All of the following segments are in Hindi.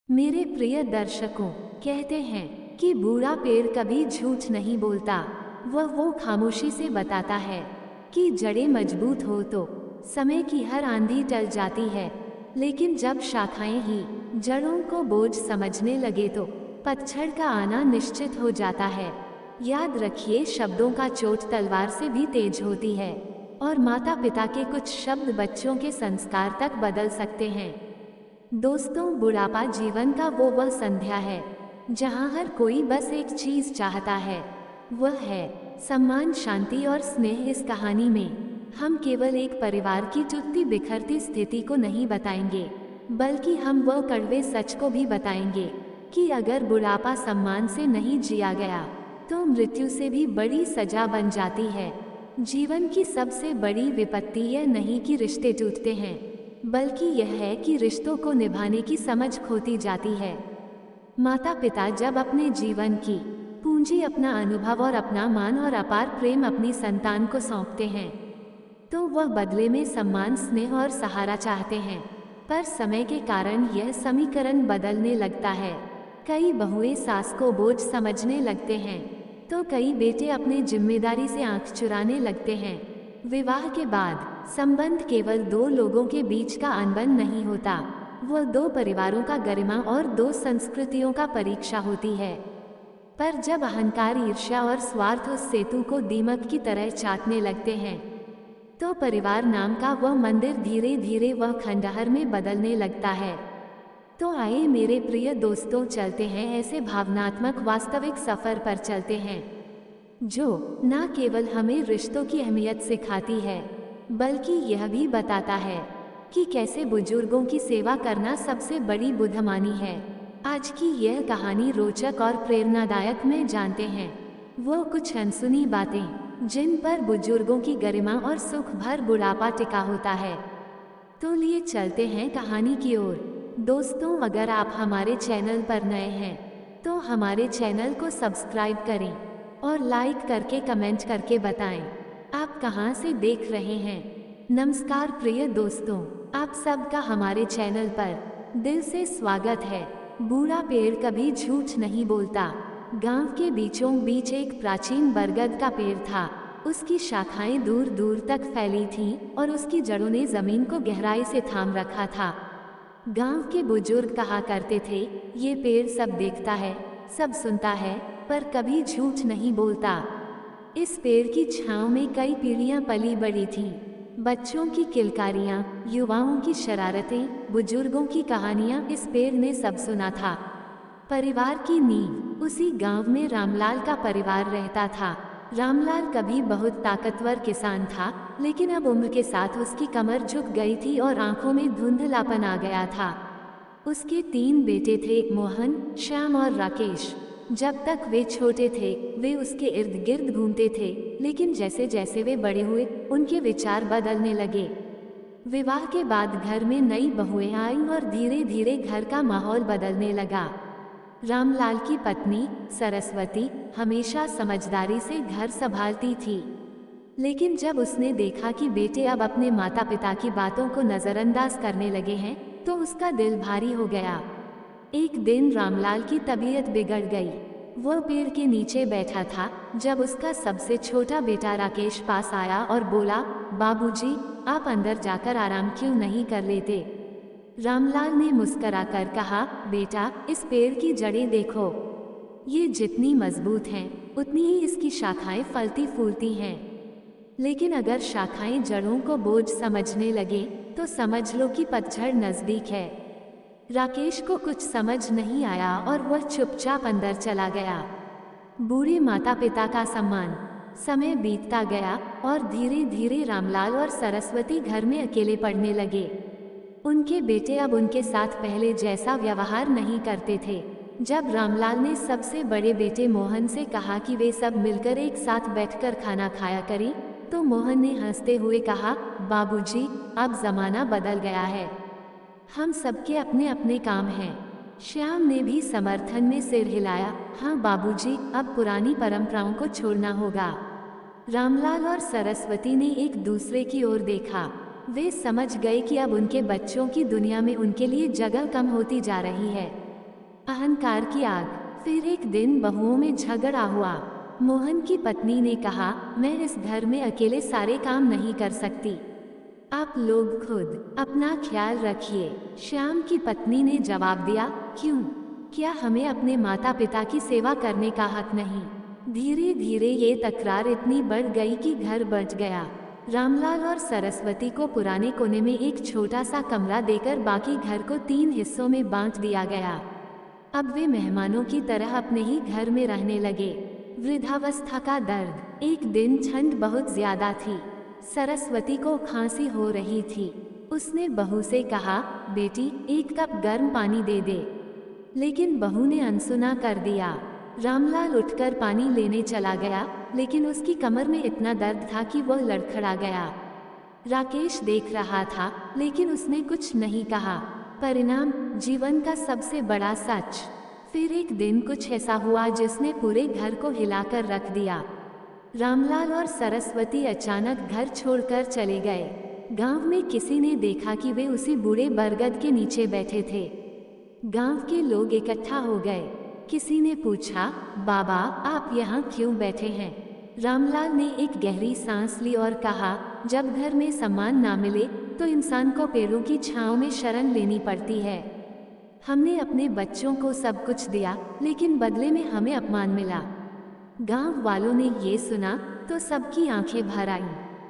मेरे प्रिय दर्शकों, कहते हैं कि बूढ़ा पेड़ कभी झूठ नहीं बोलता। वह वो खामोशी से बताता है कि जड़ें मजबूत हो तो समय की हर आंधी टल जाती है, लेकिन जब शाखाएं ही जड़ों को बोझ समझने लगे तो पतझड़ का आना निश्चित हो जाता है। याद रखिए, शब्दों का चोट तलवार से भी तेज होती है और माता पिता के कुछ शब्द बच्चों के संस्कार तक बदल सकते हैं। दोस्तों, बुढ़ापा जीवन का वो वह संध्या है जहां हर कोई बस एक चीज चाहता है, वह है सम्मान, शांति और स्नेह। इस कहानी में हम केवल एक परिवार की टूटती बिखरती स्थिति को नहीं बताएंगे, बल्कि हम वह कड़वे सच को भी बताएंगे कि अगर बुढ़ापा सम्मान से नहीं जिया गया तो मृत्यु से भी बड़ी सजा बन जाती है। जीवन की सबसे बड़ी विपत्ति यह नहीं कि रिश्ते टूटते हैं, बल्कि यह है कि रिश्तों को निभाने की समझ खोती जाती है। माता पिता जब अपने जीवन की पूंजी, अपना अनुभव और अपना मान और अपार प्रेम अपनी संतान को सौंपते हैं, तो वह बदले में सम्मान, स्नेह और सहारा चाहते हैं। पर समय के कारण यह समीकरण बदलने लगता है। कई बहुएं सास को बोझ समझने लगते हैं, तो कई बेटे अपने जिम्मेदारी से आंख चुराने लगते हैं। विवाह के बाद संबंध केवल दो लोगों के बीच का अनबन नहीं होता, वह दो परिवारों का गरिमा और दो संस्कृतियों का परीक्षा होती है। पर जब अहंकार, ईर्ष्या और स्वार्थ उस सेतु को दीमक की तरह चाटने लगते हैं, तो परिवार नाम का वह मंदिर धीरे धीरे वह खंडहर में बदलने लगता है। तो आइए मेरे प्रिय दोस्तों, चलते हैं ऐसे भावनात्मक वास्तविक सफर पर चलते हैं जो न केवल हमें रिश्तों की अहमियत सिखाती है, बल्कि यह भी बताता है कि कैसे बुजुर्गों की सेवा करना सबसे बड़ी बुद्धिमानी है। आज की यह कहानी रोचक और प्रेरणादायक में जानते हैं वो कुछ अनसुनी बातें जिन पर बुजुर्गों की गरिमा और सुख भर बुढ़ापा टिका होता है। तो लिए चलते हैं कहानी की ओर। दोस्तों, अगर आप हमारे चैनल पर नए हैं तो हमारे चैनल को सब्सक्राइब करें और लाइक करके कमेंट करके बताएं आप कहां से देख रहे हैं। नमस्कार प्रिय दोस्तों, आप सबका हमारे चैनल पर दिल से स्वागत है। बूढ़ा पेड़ कभी झूठ नहीं बोलता। गांव के बीचों बीच एक प्राचीन बरगद का पेड़ था। उसकी शाखाएं दूर दूर तक फैली थीं और उसकी जड़ों ने जमीन को गहराई से थाम रखा था। गांव के बुजुर्ग कहा करते थे, ये पेड़ सब देखता है, सब सुनता है, पर कभी झूठ नहीं बोलता। इस पेड़ की छांव में कई पीढ़ियां पली बड़ी थीं। बच्चों की किलकारियां, युवाओं की शरारतें, बुजुर्गों की कहानियां इस पेड़ ने सब सुना था। परिवार की नींव। उसी गांव में रामलाल का परिवार रहता था। रामलाल कभी बहुत ताकतवर किसान था, लेकिन अब उम्र के साथ उसकी कमर झुक गई थी और आंखों में धुंधलापन आ गया था। उसके 3 बेटे थे, मोहन, श्याम और राकेश। जब तक वे छोटे थे वे उसके इर्द गिर्द घूमते थे, लेकिन जैसे जैसे वे बड़े हुए उनके विचार बदलने लगे। विवाह के बाद घर में नई बहुएं आईं और धीरे धीरे घर का माहौल बदलने लगा। रामलाल की पत्नी सरस्वती हमेशा समझदारी से घर संभालती थी, लेकिन जब उसने देखा कि बेटे अब अपने माता पिता की बातों को नज़रअंदाज करने लगे हैं, तो उसका दिल भारी हो गया। एक दिन रामलाल की तबीयत बिगड़ गई। वह पेड़ के नीचे बैठा था जब उसका सबसे छोटा बेटा राकेश पास आया और बोला, बाबूजी, आप अंदर जाकर आराम क्यों नहीं कर लेते? रामलाल ने मुस्कुराकर कहा, बेटा, इस पेड़ की जड़ें देखो, ये जितनी मजबूत हैं उतनी ही इसकी शाखाएं फलती फूलती हैं। लेकिन अगर शाखाएं जड़ों को बोझ समझने लगे तो समझ लो कि पतझड़ नजदीक है। राकेश को कुछ समझ नहीं आया और वह चुपचाप अंदर चला गया। बूढ़े माता पिता का सम्मान। समय बीतता गया और धीरे धीरे रामलाल और सरस्वती घर में अकेले पड़ने लगे। उनके बेटे अब उनके साथ पहले जैसा व्यवहार नहीं करते थे। जब रामलाल ने सबसे बड़े बेटे मोहन से कहा कि वे सब मिलकर एक साथ बैठकर खाना खाया करें, तो मोहन ने हंसते हुए कहा, बाबूजी, अब जमाना बदल गया है, हम सबके अपने अपने काम हैं। श्याम ने भी समर्थन में सिर हिलाया, हाँ बाबूजी, अब पुरानी परंपराओं को छोड़ना होगा। रामलाल और सरस्वती ने एक दूसरे की ओर देखा। वे समझ गए कि अब उनके बच्चों की दुनिया में उनके लिए जगह कम होती जा रही है। अहंकार की आग। फिर एक दिन बहुओं में झगड़ा हुआ। मोहन की पत्नी ने कहा, मैं इस घर में अकेले सारे काम नहीं कर सकती, आप लोग खुद अपना ख्याल रखिए। श्याम की पत्नी ने जवाब दिया, क्यों? क्या हमें अपने माता पिता की सेवा करने का हक नहीं? धीरे धीरे ये तकरार इतनी बढ़ गई कि घर बच गया। रामलाल और सरस्वती को पुराने कोने में एक छोटा सा कमरा देकर बाकी घर को 3 हिस्सों में बांट दिया गया। अब वे मेहमानों की तरह अपने ही घर में रहने लगे। वृद्धावस्था का दर्द। एक दिन ठंड बहुत ज्यादा थी। सरस्वती को खांसी हो रही थी। उसने बहू से कहा, बेटी 1 कप गर्म पानी दे दे। लेकिन बहू ने अनसुना कर दिया। रामलाल उठकर पानी लेने चला गया, लेकिन उसकी कमर में इतना दर्द था कि वह लड़खड़ा गया। राकेश देख रहा था, लेकिन उसने कुछ नहीं कहा। परिणाम, जीवन का सबसे बड़ा सच। फिर एक दिन कुछ ऐसा हुआ जिसने पूरे घर को हिलाकर रख दिया। रामलाल और सरस्वती अचानक घर छोड़कर चले गए। गांव में किसी ने देखा कि वे उसी बूढ़े बरगद के नीचे बैठे थे। गांव के लोग इकट्ठा हो गए। किसी ने पूछा, बाबा आप यहाँ क्यों बैठे हैं? रामलाल ने एक गहरी सांस ली और कहा, जब घर में सम्मान ना मिले तो इंसान को पेड़ों की छांव में शरण लेनी पड़ती है। हमने अपने बच्चों को सब कुछ दिया, लेकिन बदले में हमें अपमान मिला। गांव वालों ने ये सुना तो सबकी आंखें भर आईं।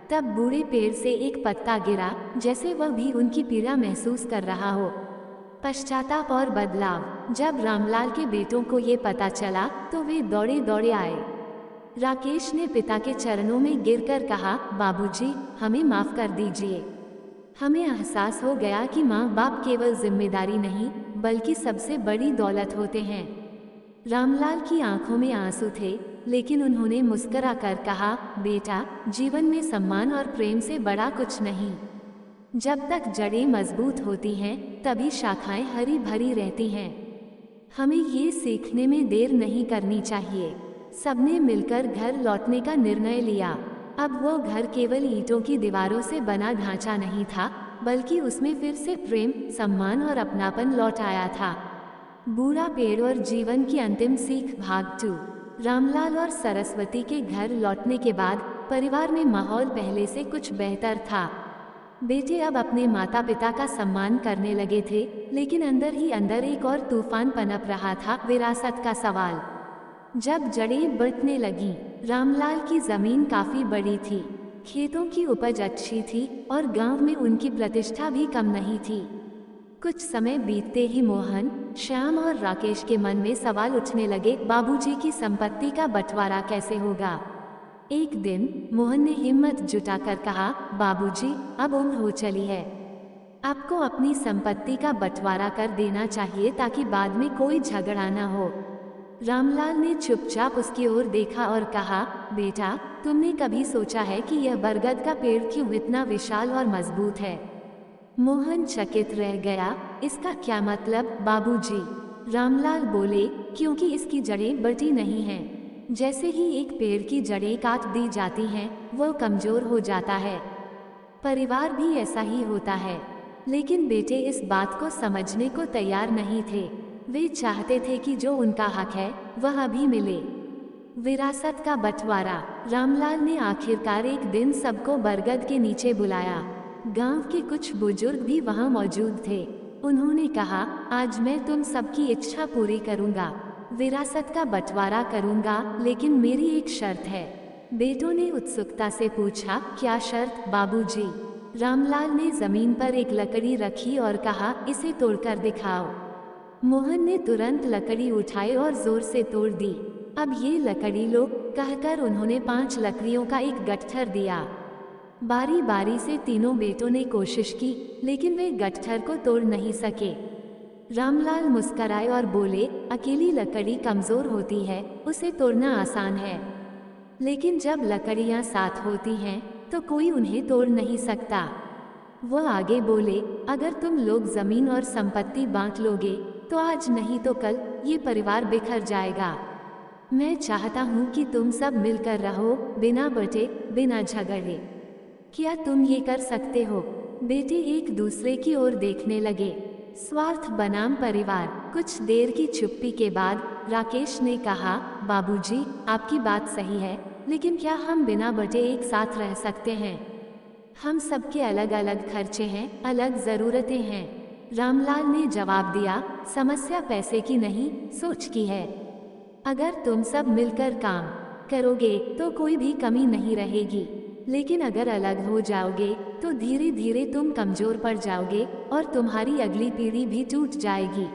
तब बूढ़े पेड़ से एक पत्ता गिरा, जैसे वह भी उनकी पीड़ा महसूस कर रहा हो। पश्चाताप और बदलाव। जब रामलाल के बेटों को ये पता चला तो वे दौड़े दौड़े आए। राकेश ने पिता के चरणों में गिरकर कहा, बाबूजी हमें माफ कर दीजिए। हमें एहसास हो गया कि माँ बाप केवल जिम्मेदारी नहीं बल्कि सबसे बड़ी दौलत होते हैं। रामलाल की आंखों में आंसू थे, लेकिन उन्होंने मुस्कुरा कर कहा, बेटा जीवन में सम्मान और प्रेम से बड़ा कुछ नहीं। जब तक जड़ें मजबूत होती हैं तभी शाखाएं हरी भरी रहती हैं। हमें ये सीखने में देर नहीं करनी चाहिए। सबने मिलकर घर लौटने का निर्णय लिया। अब वो घर केवल ईंटों की दीवारों से बना ढांचा नहीं था, बल्कि उसमें फिर से प्रेम, सम्मान और अपनापन लौट आया था। बूढ़ा पेड़ और जीवन की अंतिम सीख भाग 2। रामलाल और सरस्वती के घर लौटने के बाद परिवार में माहौल पहले से कुछ बेहतर था। बेटे अब अपने माता पिता का सम्मान करने लगे थे, लेकिन अंदर ही अंदर एक और तूफान पनप रहा था, विरासत का सवाल। जब जड़ें बढ़ने लगीं, रामलाल की जमीन काफी बड़ी थी, खेतों की उपज अच्छी थी और गांव में उनकी प्रतिष्ठा भी कम नहीं थी। कुछ समय बीतते ही मोहन, श्याम और राकेश के मन में सवाल उठने लगे, बाबूजी की संपत्ति का बंटवारा कैसे होगा? एक दिन मोहन ने हिम्मत जुटाकर कहा, बाबूजी अब उम्र हो चली है, आपको अपनी संपत्ति का बंटवारा कर देना चाहिए ताकि बाद में कोई झगड़ा न हो। रामलाल ने चुपचाप उसकी ओर देखा और कहा, बेटा तुमने कभी सोचा है कि यह बरगद का पेड़ क्यों इतना विशाल और मजबूत है? मोहन चकित रह गया, इसका क्या मतलब बाबूजी? रामलाल बोले, क्योंकि इसकी जड़ें बटी नहीं हैं। जैसे ही एक पेड़ की जड़ें काट दी जाती हैं, वह कमजोर हो जाता है। परिवार भी ऐसा ही होता है। लेकिन बेटे इस बात को समझने को तैयार नहीं थे। वे चाहते थे कि जो उनका हक है वह अभी मिले। विरासत का बंटवारा। रामलाल ने आखिरकार एक दिन सबको बरगद के नीचे बुलाया। गांव के कुछ बुजुर्ग भी वहां मौजूद थे। उन्होंने कहा, आज मैं तुम सबकी इच्छा पूरी करूंगा, विरासत का बंटवारा करूंगा, लेकिन मेरी एक शर्त है। बेटों ने उत्सुकता से पूछा, क्या शर्त बाबूजी? रामलाल ने जमीन पर एक लकड़ी रखी और कहा, इसे तोड़कर दिखाओ। मोहन ने तुरंत लकड़ी उठाई और जोर से तोड़ दी। अब ये लकड़ी लो कहकर उन्होंने 5 लकड़ियों का एक गट्ठर दिया। बारी बारी से तीनों बेटों ने कोशिश की, लेकिन वे गट्ठर को तोड़ नहीं सके। रामलाल मुस्कराए और बोले, अकेली लकड़ी कमजोर होती है, उसे तोड़ना आसान है, लेकिन जब लकड़ियां साथ होती हैं तो कोई उन्हें तोड़ नहीं सकता। वह आगे बोले, अगर तुम लोग जमीन और संपत्ति बांट लोगे तो आज नहीं तो कल ये परिवार बिखर जाएगा। मैं चाहता हूँ कि तुम सब मिलकर रहो, बिना बटे, बिना झगड़े। क्या तुम ये कर सकते हो? बेटे एक दूसरे की ओर देखने लगे। स्वार्थ बनाम परिवार। कुछ देर की चुप्पी के बाद राकेश ने कहा, बाबूजी, आपकी बात सही है, लेकिन क्या हम बिना बटे एक साथ रह सकते हैं? हम सबके अलग अलग खर्चे हैं, अलग ज़रूरतें हैं। रामलाल ने जवाब दिया, समस्या पैसे की नहीं, सोच की है। अगर तुम सब मिलकर काम करोगे तो कोई भी कमी नहीं रहेगी, लेकिन अगर अलग हो जाओगे तो धीरे धीरे तुम कमजोर पड़ जाओगे और तुम्हारी अगली पीढ़ी भी टूट जाएगी।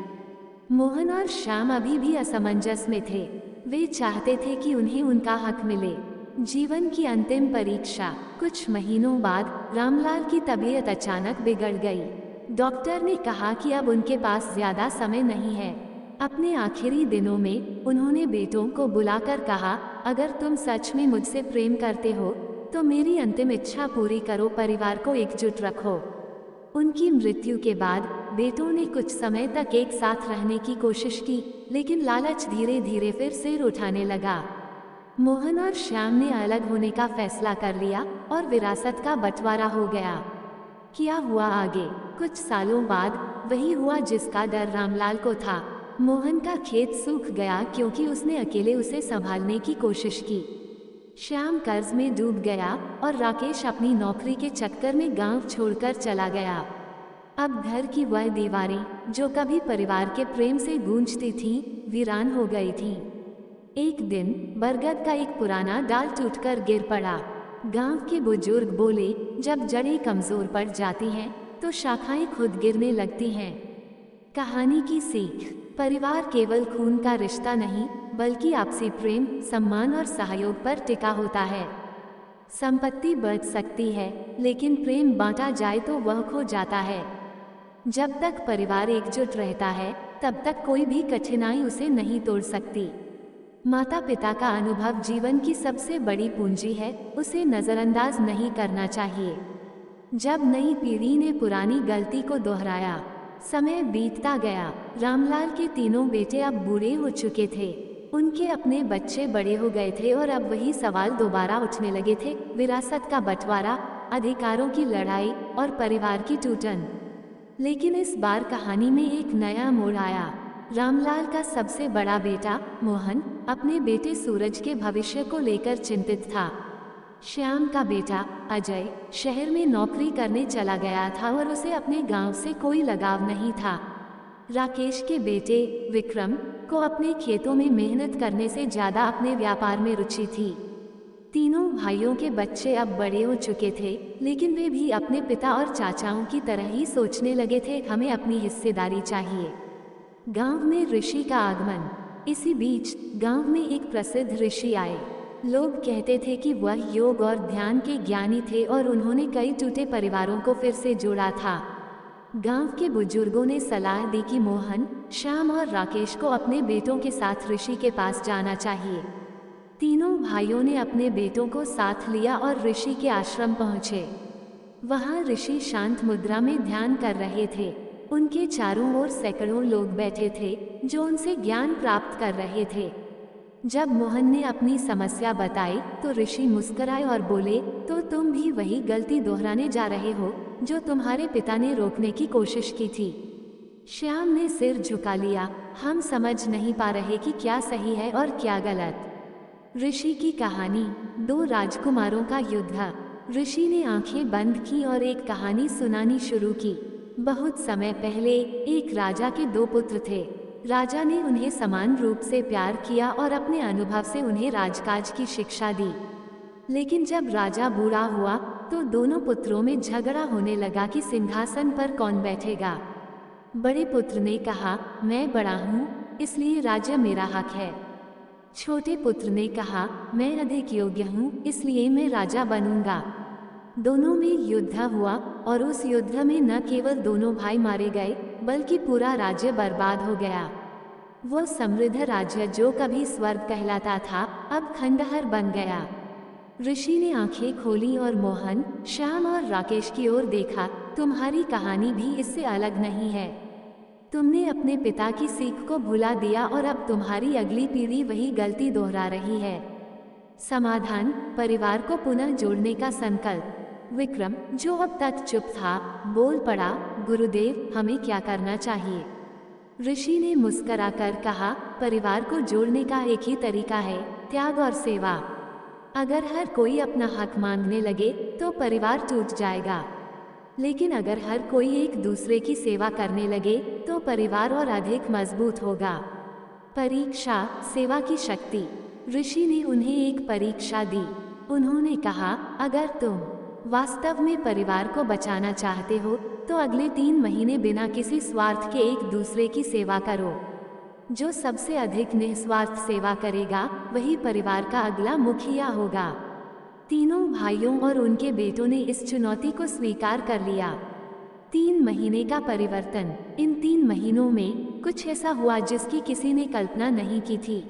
मोहन और श्याम अभी भी असमंजस में थे। वे चाहते थे कि उन्हें उनका हक मिले। जीवन की अंतिम परीक्षा। कुछ महीनों बाद रामलाल की तबीयत अचानक बिगड़ गई। डॉक्टर ने कहा कि अब उनके पास ज्यादा समय नहीं है। अपने आखिरी दिनों में उन्होंने बेटों को बुलाकर कहा, अगर तुम सच में मुझसे प्रेम करते हो तो मेरी अंतिम इच्छा पूरी करो, परिवार को एकजुट रखो। उनकी मृत्यु के बाद बेटों ने कुछ समय तक एक साथ रहने की कोशिश की, लेकिन लालच धीरे धीरे फिर सिर उठाने लगा। मोहन और श्याम ने अलग होने का फैसला कर लिया और विरासत का बंटवारा हो गया। क्या हुआ आगे? कुछ सालों बाद वही हुआ जिसका डर रामलाल को था। मोहन का खेत सूख गया क्योंकि उसने अकेले उसे संभालने की कोशिश की। श्याम कर्ज में डूब गया और राकेश अपनी नौकरी के चक्कर में गांव छोड़कर चला गया। अब घर की वह दीवारें जो कभी परिवार के प्रेम से गूंजती थीं, वीरान हो गई थीं। एक दिन बरगद का एक पुराना डाल टूटकर गिर पड़ा। गांव के बुजुर्ग बोले, जब जड़ें कमजोर पड़ जाती हैं तो शाखाएं खुद गिरने लगती हैं। कहानी की सीख। परिवार केवल खून का रिश्ता नहीं, बल्कि आपसी प्रेम, सम्मान और सहयोग पर टिका होता है। संपत्ति बढ़ सकती है, लेकिन प्रेम बांटा जाए तो वह खो जाता है। जब तक परिवार एकजुट रहता है, तब तक कोई भी कठिनाई उसे नहीं तोड़ सकती। माता पिता का अनुभव जीवन की सबसे बड़ी पूंजी है, उसे नज़रअंदाज नहीं करना चाहिए। जब नई पीढ़ी ने पुरानी गलती को दोहराया, समय बीतता गया। रामलाल के तीनों बेटे अब बूढ़े हो चुके थे। उनके अपने बच्चे बड़े हो गए थे और अब वही सवाल दोबारा उठने लगे थे, विरासत का बंटवारा, अधिकारों की लड़ाई और परिवार की टूटन। लेकिन इस बार कहानी में एक नया मोड़ आया। रामलाल का सबसे बड़ा बेटा मोहन अपने बेटे सूरज के भविष्य को लेकर चिंतित था। श्याम का बेटा अजय शहर में नौकरी करने चला गया था और उसे अपने गांव से कोई लगाव नहीं था। राकेश के बेटे विक्रम को अपने खेतों में मेहनत करने से ज़्यादा अपने व्यापार में रुचि थी। तीनों भाइयों के बच्चे अब बड़े हो चुके थे, लेकिन वे भी अपने पिता और चाचाओं की तरह ही सोचने लगे थे, हमें अपनी हिस्सेदारी चाहिए। गांव में ऋषि का आगमन। इसी बीच गांव में एक प्रसिद्ध ऋषि आए। लोग कहते थे कि वह योग और ध्यान के ज्ञानी थे और उन्होंने कई टूटे परिवारों को फिर से जोड़ा था। गांव के बुजुर्गों ने सलाह दी कि मोहन, श्याम और राकेश को अपने बेटों के साथ ऋषि के पास जाना चाहिए। तीनों भाइयों ने अपने बेटों को साथ लिया और ऋषि के आश्रम पहुंचे। वहां ऋषि शांत मुद्रा में ध्यान कर रहे थे। उनके चारों ओर सैकड़ों लोग बैठे थे जो उनसे ज्ञान प्राप्त कर रहे थे। जब मोहन ने अपनी समस्या बताई तो ऋषि मुस्कुराए और बोले, तो तुम भी वही गलती दोहराने जा रहे हो जो तुम्हारे पिता ने रोकने की कोशिश की थी। श्याम ने सिर झुका लिया, हम समझ नहीं पा रहे कि क्या सही है और क्या गलत। ऋषि की कहानी। दो राजकुमारों का युद्ध। ऋषि ने आंखें बंद की और एक कहानी सुनानी शुरू की। बहुत समय पहले एक राजा के दो पुत्र थे। राजा ने उन्हें समान रूप से प्यार किया और अपने अनुभव से उन्हें राजकाज की शिक्षा दी। लेकिन जब राजा बूढ़ा हुआ तो दोनों पुत्रों में झगड़ा होने लगा कि सिंहासन पर कौन बैठेगा। बड़े पुत्र ने कहा, मैं बड़ा हूँ, इसलिए राज्य मेरा हक है। छोटे पुत्र ने कहा, मैं अधिक योग्य हूँ, इसलिए मैं राजा बनूंगा। दोनों में युद्ध हुआ और उस युद्ध में न केवल दोनों भाई मारे गए, बल्कि पूरा राज्य बर्बाद हो गया। वो समृद्ध राज्य जो कभी स्वर्ग कहलाता था, अब खंडहर बन गया। ऋषि ने आंखें खोली और मोहन, श्याम और राकेश की ओर देखा। तुम्हारी कहानी भी इससे अलग नहीं है। तुमने अपने पिता की सीख को भुला दिया और अब तुम्हारी अगली पीढ़ी वही गलती दोहरा रही है। समाधान, परिवार को पुनः जोड़ने का संकल्प। विक्रम, जो अब तक चुप था, बोल पड़ा, गुरुदेव, हमें क्या करना चाहिए? ऋषि ने मुस्कुराकर कहा, परिवार को जोड़ने का एक ही तरीका है, त्याग और सेवा। अगर हर कोई अपना हक मांगने लगे तो परिवार टूट जाएगा, लेकिन अगर हर कोई एक दूसरे की सेवा करने लगे तो परिवार और अधिक मजबूत होगा। परीक्षा, सेवा की शक्ति। ऋषि ने उन्हें एक परीक्षा दी। उन्होंने कहा, अगर तुम वास्तव में परिवार को बचाना चाहते हो तो अगले 3 महीने बिना किसी स्वार्थ के एक दूसरे की सेवा करो। जो सबसे अधिक निस्वार्थ सेवा करेगा वही परिवार का अगला मुखिया होगा। तीनों भाइयों और उनके बेटों ने इस चुनौती को स्वीकार कर लिया। 3 महीने का परिवर्तन। इन 3 महीनों में कुछ ऐसा हुआ जिसकी किसी ने कल्पना नहीं की थी।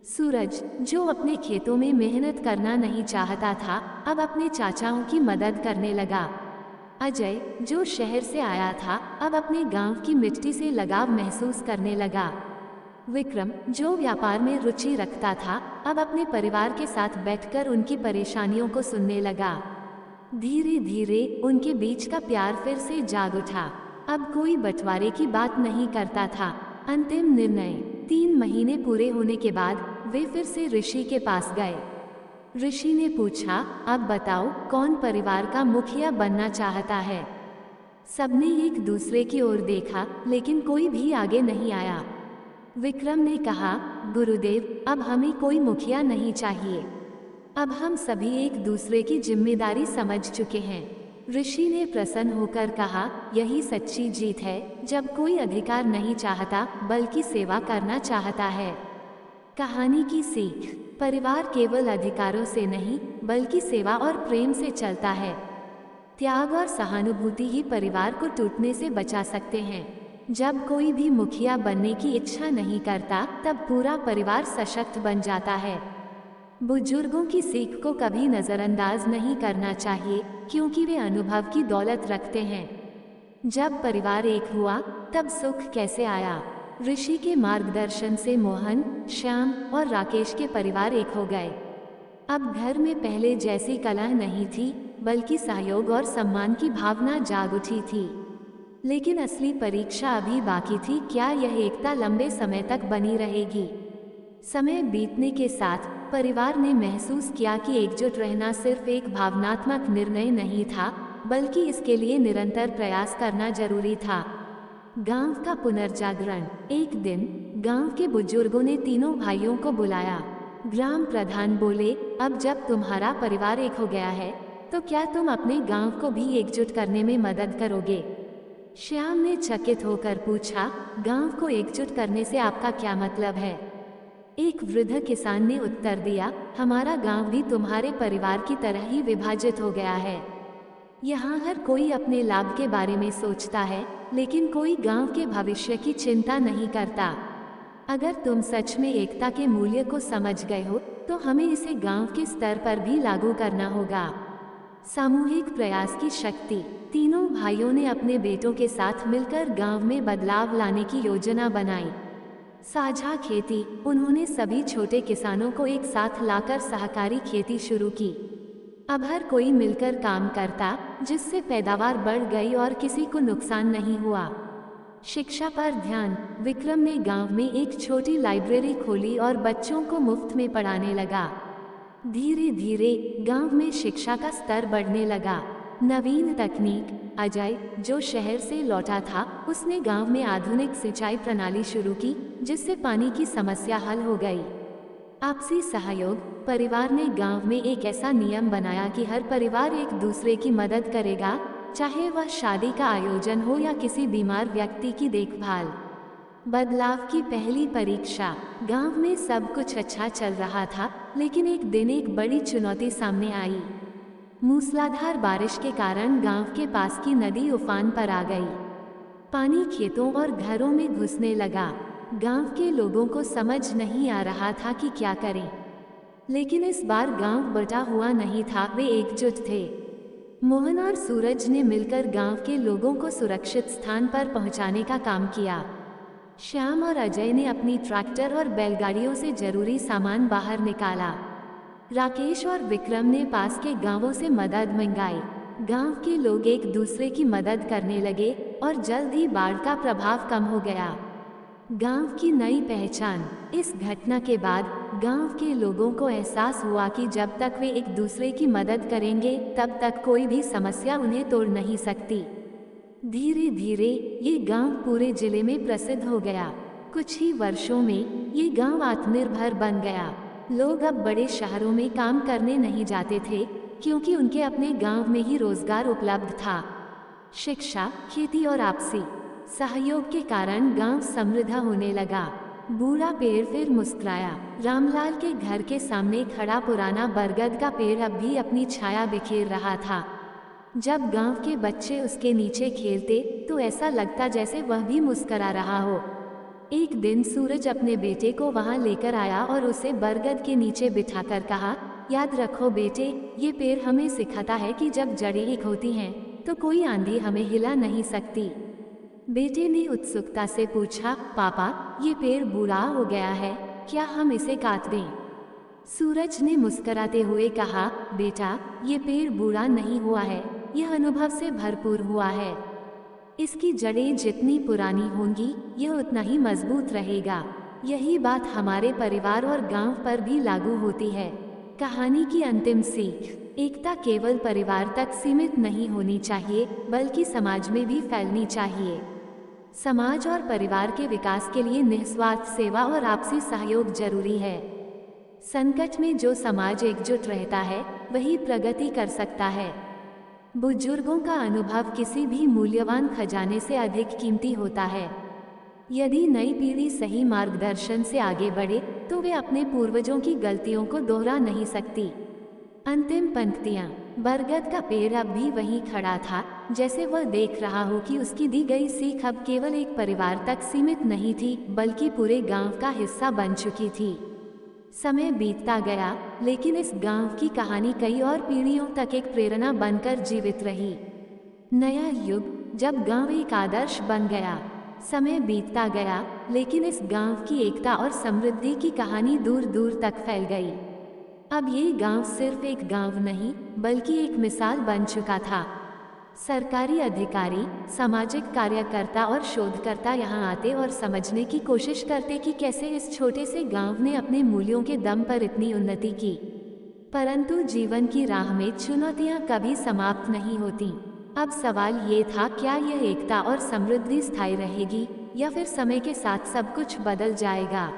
सूरज, जो अपने खेतों में मेहनत करना नहीं चाहता था, अब अपने चाचाओं की मदद करने लगा। अजय, जो शहर से आया था, अब अपने गांव की मिट्टी से लगाव महसूस करने लगा। विक्रम, जो व्यापार में रुचि रखता था, अब अपने परिवार के साथ बैठकर उनकी परेशानियों को सुनने लगा। धीरे धीरे उनके बीच का प्यार फिर से जाग उठा। अब कोई बंटवारे की बात नहीं करता था। अंतिम निर्णय। 3 महीने पूरे होने के बाद वे फिर से ऋषि के पास गए। ऋषि ने पूछा, अब बताओ, कौन परिवार का मुखिया बनना चाहता है? सबने एक दूसरे की ओर देखा, लेकिन कोई भी आगे नहीं आया। विक्रम ने कहा, गुरुदेव, अब हमें कोई मुखिया नहीं चाहिए। अब हम सभी एक दूसरे की जिम्मेदारी समझ चुके हैं। ऋषि ने प्रसन्न होकर कहा, यही सच्ची जीत है, जब कोई अधिकार नहीं चाहता बल्कि सेवा करना चाहता है। कहानी की सीख। परिवार केवल अधिकारों से नहीं बल्कि सेवा और प्रेम से चलता है। त्याग और सहानुभूति ही परिवार को टूटने से बचा सकते हैं। जब कोई भी मुखिया बनने की इच्छा नहीं करता, तब पूरा परिवार सशक्त बन जाता है। बुजुर्गों की सीख को कभी नज़रअंदाज नहीं करना चाहिए, क्योंकि वे अनुभव की दौलत रखते हैं। जब परिवार एक हुआ, तब सुख कैसे आया। ऋषि के मार्गदर्शन से मोहन, श्याम और राकेश के परिवार एक हो गए। अब घर में पहले जैसी कलह नहीं थी, बल्कि सहयोग और सम्मान की भावना जाग उठी थी। लेकिन असली परीक्षा अभी बाकी थी। क्या यह एकता लंबे समय तक बनी रहेगी? समय बीतने के साथ परिवार ने महसूस किया कि एकजुट रहना सिर्फ एक भावनात्मक निर्णय नहीं था, बल्कि इसके लिए निरंतर प्रयास करना जरूरी था। गांव का पुनर्जागरण। एक दिन गांव के बुजुर्गों ने तीनों भाइयों को बुलाया। ग्राम प्रधान बोले, अब जब तुम्हारा परिवार एक हो गया है, तो क्या तुम अपने गांव को भी एकजुट करने में मदद करोगे? श्याम ने चकित होकर पूछा, गांव को एकजुट करने से आपका क्या मतलब है? एक वृद्ध किसान ने उत्तर दिया, हमारा गांव भी तुम्हारे परिवार की तरह ही विभाजित हो गया है। यहाँ हर कोई अपने लाभ के बारे में सोचता है, लेकिन कोई गांव के भविष्य की चिंता नहीं करता। अगर तुम सच में एकता के मूल्य को समझ गए हो, तो हमें इसे गांव के स्तर पर भी लागू करना होगा। सामूहिक प्रयास की शक्ति। तीनों भाइयों ने अपने बेटों के साथ मिलकर गांव में बदलाव लाने की योजना बनाई। साझा खेती। उन्होंने सभी छोटे किसानों को एक साथ लाकर सहकारी खेती शुरू की। अब हर कोई मिलकर काम करता, जिससे पैदावार बढ़ गई और किसी को नुकसान नहीं हुआ। शिक्षा पर ध्यान। विक्रम ने गांव में एक छोटी लाइब्रेरी खोली और बच्चों को मुफ्त में पढ़ाने लगा। धीरे धीरे गांव में शिक्षा का स्तर बढ़ने लगा। नवीन तकनीक। अजय, जो शहर से लौटा था, उसने गांव में आधुनिक सिंचाई प्रणाली शुरू की, जिससे पानी की समस्या हल हो गई। आपसी सहयोग। परिवार ने गांव में एक ऐसा नियम बनाया कि हर परिवार एक दूसरे की मदद करेगा, चाहे वह शादी का आयोजन हो या किसी बीमार व्यक्ति की देखभाल। बदलाव की पहली परीक्षा। गांव में सब कुछ अच्छा चल रहा था, लेकिन एक दिन एक बड़ी चुनौती सामने आई। मूसलाधार बारिश के कारण गांव के पास की नदी उफान पर आ गई। पानी खेतों और घरों में घुसने लगा। गांव के लोगों को समझ नहीं आ रहा था कि क्या करें। लेकिन इस बार गांव बटा हुआ नहीं था, वे एकजुट थे। मोहन और सूरज ने मिलकर गांव के लोगों को सुरक्षित स्थान पर पहुंचाने का काम किया। श्याम और अजय ने अपनी ट्रैक्टर और बैलगाड़ियों से जरूरी सामान बाहर निकाला। राकेश और विक्रम ने पास के गांवों से मदद मंगाई। गांव के लोग एक दूसरे की मदद करने लगे और जल्द ही बाढ़ का प्रभाव कम हो गया। गांव की नई पहचान। इस घटना के बाद गांव के लोगों को एहसास हुआ कि जब तक वे एक दूसरे की मदद करेंगे तब तक कोई भी समस्या उन्हें तोड़ नहीं सकती। धीरे धीरे ये गांव पूरे जिले में प्रसिद्ध हो गया। कुछ ही वर्षों में ये गांव आत्मनिर्भर बन गया। लोग अब बड़े शहरों में काम करने नहीं जाते थे क्योंकि उनके अपने गांव में ही रोजगार उपलब्ध था। शिक्षा, खेती और आपसी सहयोग के कारण गांव समृद्ध होने लगा। बूढ़ा पेड़ फिर मुस्कुराया। रामलाल के घर के सामने खड़ा पुराना बरगद का पेड़ अब भी अपनी छाया बिखेर रहा था। जब गांव के बच्चे उसके नीचे खेलते तो ऐसा लगता जैसे वह भी मुस्कुरा रहा हो। एक दिन सूरज अपने बेटे को वहां लेकर आया और उसे बरगद के नीचे बिठाकर कहा, याद रखो बेटे, ये पेड़ हमें सिखाता है कि जब जड़ें एक होती हैं तो कोई आंधी हमें हिला नहीं सकती। बेटे ने उत्सुकता से पूछा, पापा, ये पेड़ बूढ़ा हो गया है, क्या हम इसे काट दें? सूरज ने मुस्कुराते हुए कहा, बेटा, ये पेड़ बूढ़ा नहीं हुआ है, यह अनुभव से भरपूर हुआ है। इसकी जड़ें जितनी पुरानी होंगी यह उतना ही मजबूत रहेगा। यही बात हमारे परिवार और गांव पर भी लागू होती है। कहानी की अंतिम सीख। एकता केवल परिवार तक सीमित नहीं होनी चाहिए बल्कि समाज में भी फैलनी चाहिए। समाज और परिवार के विकास के लिए निस्वार्थ सेवा और आपसी सहयोग जरूरी है। संकट में जो समाज एकजुट रहता है वही प्रगति कर सकता है। बुजुर्गों का अनुभव किसी भी मूल्यवान खजाने से अधिक कीमती होता है। यदि नई पीढ़ी सही मार्गदर्शन से आगे बढ़े तो वे अपने पूर्वजों की गलतियों को दोहरा नहीं सकती। अंतिम पंक्तियाँ। बरगद का पेड़ अब भी वहीं खड़ा था, जैसे वह देख रहा हो कि उसकी दी गई सीख अब केवल एक परिवार तक सीमित नहीं थी बल्कि पूरे गांव का हिस्सा बन चुकी थी। समय बीतता गया, लेकिन इस गांव की कहानी कई और पीढ़ियों तक एक प्रेरणा बनकर जीवित रही। नया युग, जब गांव एक आदर्श बन गया। समय बीतता गया, लेकिन इस गांव की एकता और समृद्धि की कहानी दूर दूर तक फैल गई। अब ये गांव सिर्फ एक गांव नहीं बल्कि एक मिसाल बन चुका था। सरकारी अधिकारी, सामाजिक कार्यकर्ता और शोधकर्ता यहाँ आते और समझने की कोशिश करते कि कैसे इस छोटे से गांव ने अपने मूल्यों के दम पर इतनी उन्नति की। परंतु जीवन की राह में चुनौतियाँ कभी समाप्त नहीं होती। अब सवाल ये था, क्या यह एकता और समृद्धि स्थायी रहेगी या फिर समय के साथ सब कुछ बदल जाएगा?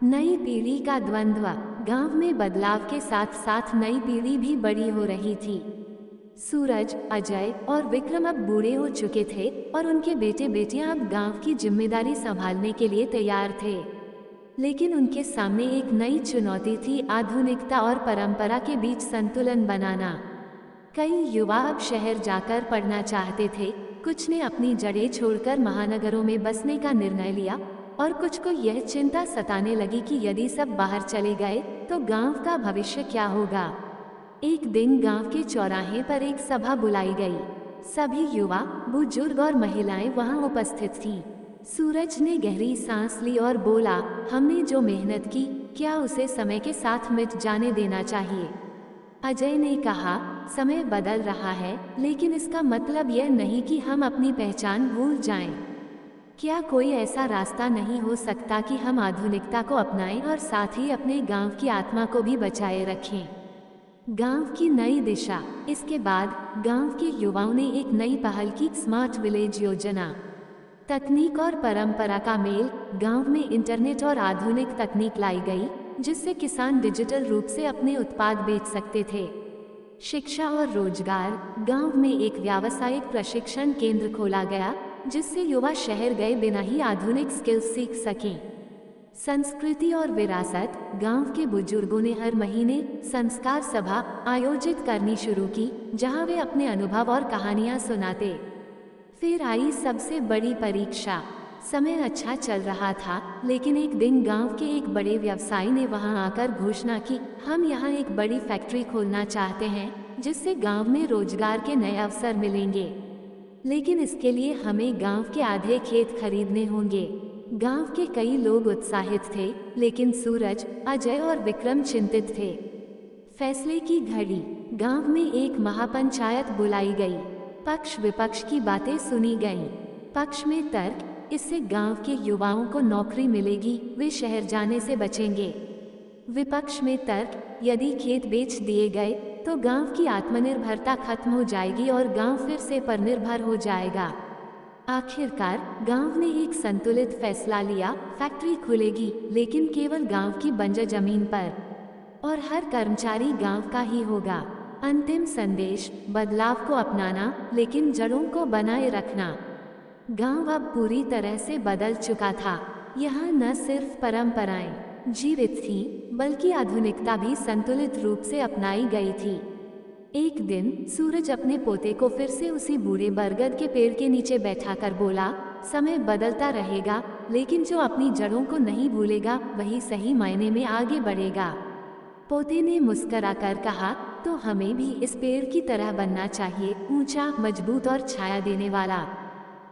नई पीढ़ी का द्वंद्व। गांव में बदलाव के साथ साथ नई पीढ़ी भी बड़ी हो रही थी। सूरज, अजय और विक्रम अब बूढ़े हो चुके थे और उनके बेटे बेटियां अब गांव की जिम्मेदारी संभालने के लिए तैयार थे। लेकिन उनके सामने एक नई चुनौती थी, आधुनिकता और परंपरा के बीच संतुलन बनाना। कई युवा अब शहर जाकर पढ़ना चाहते थे, कुछ ने अपनी जड़ें छोड़कर महानगरों में बसने का निर्णय लिया और कुछ को यह चिंता सताने लगी कि यदि सब बाहर चले गए तो गांव का भविष्य क्या होगा। एक दिन गांव के चौराहे पर एक सभा बुलाई गई। सभी युवा, बुजुर्ग और महिलाएं वहां उपस्थित थीं। सूरज ने गहरी सांस ली और बोला, हमने जो मेहनत की, क्या उसे समय के साथ मिट जाने देना चाहिए? अजय ने कहा, समय बदल रहा है, लेकिन इसका मतलब यह नहीं कि हम अपनी पहचान भूल जाएं। क्या कोई ऐसा रास्ता नहीं हो सकता कि हम आधुनिकता को अपनाएं और साथ ही अपने गांव की आत्मा को भी बचाए रखें? गांव की नई दिशा। इसके बाद गांव के युवाओं ने एक नई पहल की, स्मार्ट विलेज योजना। तकनीक और परंपरा का मेल। गांव में इंटरनेट और आधुनिक तकनीक लाई गई, जिससे किसान डिजिटल रूप से अपने उत्पाद बेच सकते थे। शिक्षा और रोजगार। गांव में एक व्यावसायिक प्रशिक्षण केंद्र खोला गया, जिससे युवा शहर गए बिना ही आधुनिक स्किल्स सीख सकें। संस्कृति और विरासत। गांव के बुजुर्गों ने हर महीने संस्कार सभा आयोजित करनी शुरू की, जहां वे अपने अनुभव और कहानियां सुनाते। फिर आई सबसे बड़ी परीक्षा। समय अच्छा चल रहा था, लेकिन एक दिन गांव के एक बड़े व्यवसायी ने वहां आकर घोषणा की, हम यहाँ एक बड़ी फैक्ट्री खोलना चाहते हैं, जिससे गांव में रोजगार के नए अवसर मिलेंगे। लेकिन इसके लिए हमें गांव के आधे खेत खरीदने होंगे। गांव के कई लोग उत्साहित थे, लेकिन सूरज, अजय और विक्रम चिंतित थे। फैसले की घड़ी। गांव में एक महापंचायत बुलाई गई। पक्ष विपक्ष की बातें सुनी गईं। पक्ष में तर्क, इससे गांव के युवाओं को नौकरी मिलेगी, वे शहर जाने से बचेंगे। विपक्ष में तर्क, यदि खेत बेच दिए गए तो गांव की आत्मनिर्भरता खत्म हो जाएगी और गांव फिर से परनिर्भर हो जाएगा। आखिरकार गांव ने एक संतुलित फैसला लिया, फैक्ट्री खुलेगी, लेकिन केवल गांव की बंजर जमीन पर, और हर कर्मचारी गांव का ही होगा। अंतिम संदेश, बदलाव को अपनाना, लेकिन जड़ों को बनाए रखना। गांव अब पूरी तरह से बदल चुका था। यहाँ न सिर्फ परंपराएं जीवित थीं, बल्कि आधुनिकता भी संतुलित रूप से अपनाई गई थी। एक दिन सूरज अपने पोते को फिर से उसी बूढ़े बरगद के पेड़ के नीचे बैठाकर बोला, समय बदलता रहेगा, लेकिन जो अपनी जड़ों को नहीं भूलेगा वही सही मायने में आगे बढ़ेगा। पोते ने मुस्कुराकर कहा, तो हमें भी इस पेड़ की तरह बनना चाहिए, ऊंचा, मजबूत और छाया देने वाला।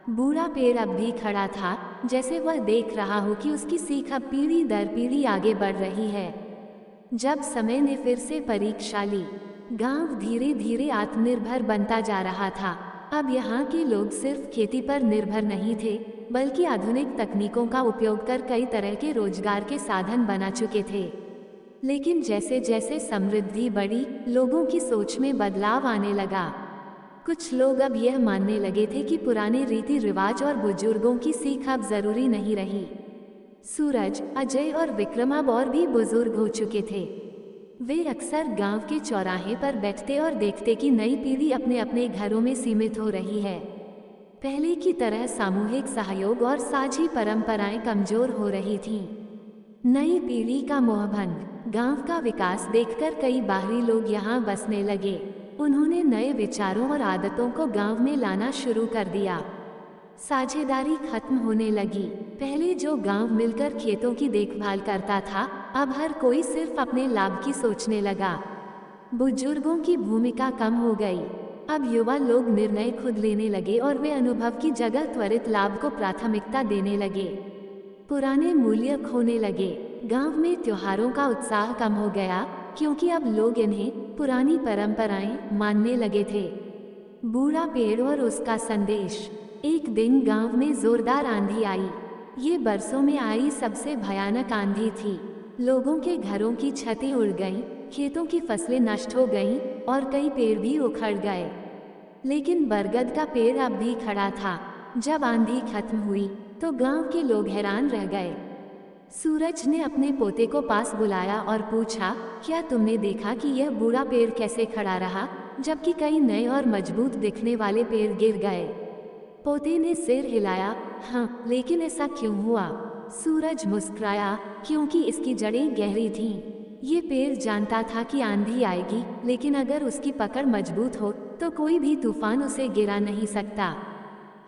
बूढ़ा पेड़ अब भी खड़ा था, जैसे वह देख रहा हो कि उसकी सीख अब पीढ़ी दर पीढ़ी आगे बढ़ रही है। जब समय ने फिर से परीक्षा ली, गांव धीरे धीरे आत्मनिर्भर बनता जा रहा था। अब यहाँ के लोग सिर्फ खेती पर निर्भर नहीं थे, बल्कि आधुनिक तकनीकों का उपयोग कर कई तरह के रोजगार के साधन बना चुके थे। लेकिन जैसे जैसे समृद्धि बढ़ी, लोगों की सोच में बदलाव आने लगा। कुछ लोग अब यह मानने लगे थे कि पुराने रीति रिवाज और बुजुर्गों की सीख अब जरूरी नहीं रही। सूरज, अजय और विक्रम अब और भी बुजुर्ग हो चुके थे। वे अक्सर गांव के चौराहे पर बैठते और देखते कि नई पीढ़ी अपने अपने घरों में सीमित हो रही है। पहले की तरह सामूहिक सहयोग और साझी परंपराएं कमजोर हो रही थीं। नई पीढ़ी का मोहभंग, गांव का विकास देखकर कई बाहरी लोग यहाँ बसने लगे। उन्होंने नए विचारों और आदतों को गांव में लाना शुरू कर दिया। साझेदारी खत्म होने लगी। पहले जो गांव मिलकर खेतों की देखभाल करता था, अब हर कोई सिर्फ अपने लाभ की सोचने लगा। बुजुर्गों की भूमिका कम हो गई। अब युवा लोग निर्णय खुद लेने लगे और वे अनुभव की जगह त्वरित लाभ को प्राथमिकता देने लगे। पुराने मूल्य खोने लगे। गांव में त्योहारों का उत्साह कम हो गया, क्योंकि अब लोग इन्हें पुरानी परंपराएं मानने लगे थे। बूढ़ा पेड़ और उसका संदेश। एक दिन गांव में जोरदार आंधी आई। ये बरसों में आई सबसे भयानक आंधी थी। लोगों के घरों की छतें उड़ गईं, खेतों की फसलें नष्ट हो गईं और कई पेड़ भी उखड़ गए। लेकिन बरगद का पेड़ अब भी खड़ा था। जब आंधी खत्म हुई तो गांव के लोग हैरान रह गए। सूरज ने अपने पोते को पास बुलाया और पूछा, क्या तुमने देखा कि यह बूढ़ा पेड़ कैसे खड़ा रहा, जबकि कई नए और मजबूत दिखने वाले पेड़ गिर गए? पोते ने सिर हिलाया, हाँ, लेकिन ऐसा क्यों हुआ? सूरज मुस्कुराया, क्योंकि इसकी जड़ें गहरी थीं। ये पेड़ जानता था कि आंधी आएगी, लेकिन अगर उसकी पकड़ मजबूत हो तो कोई भी तूफान उसे गिरा नहीं सकता।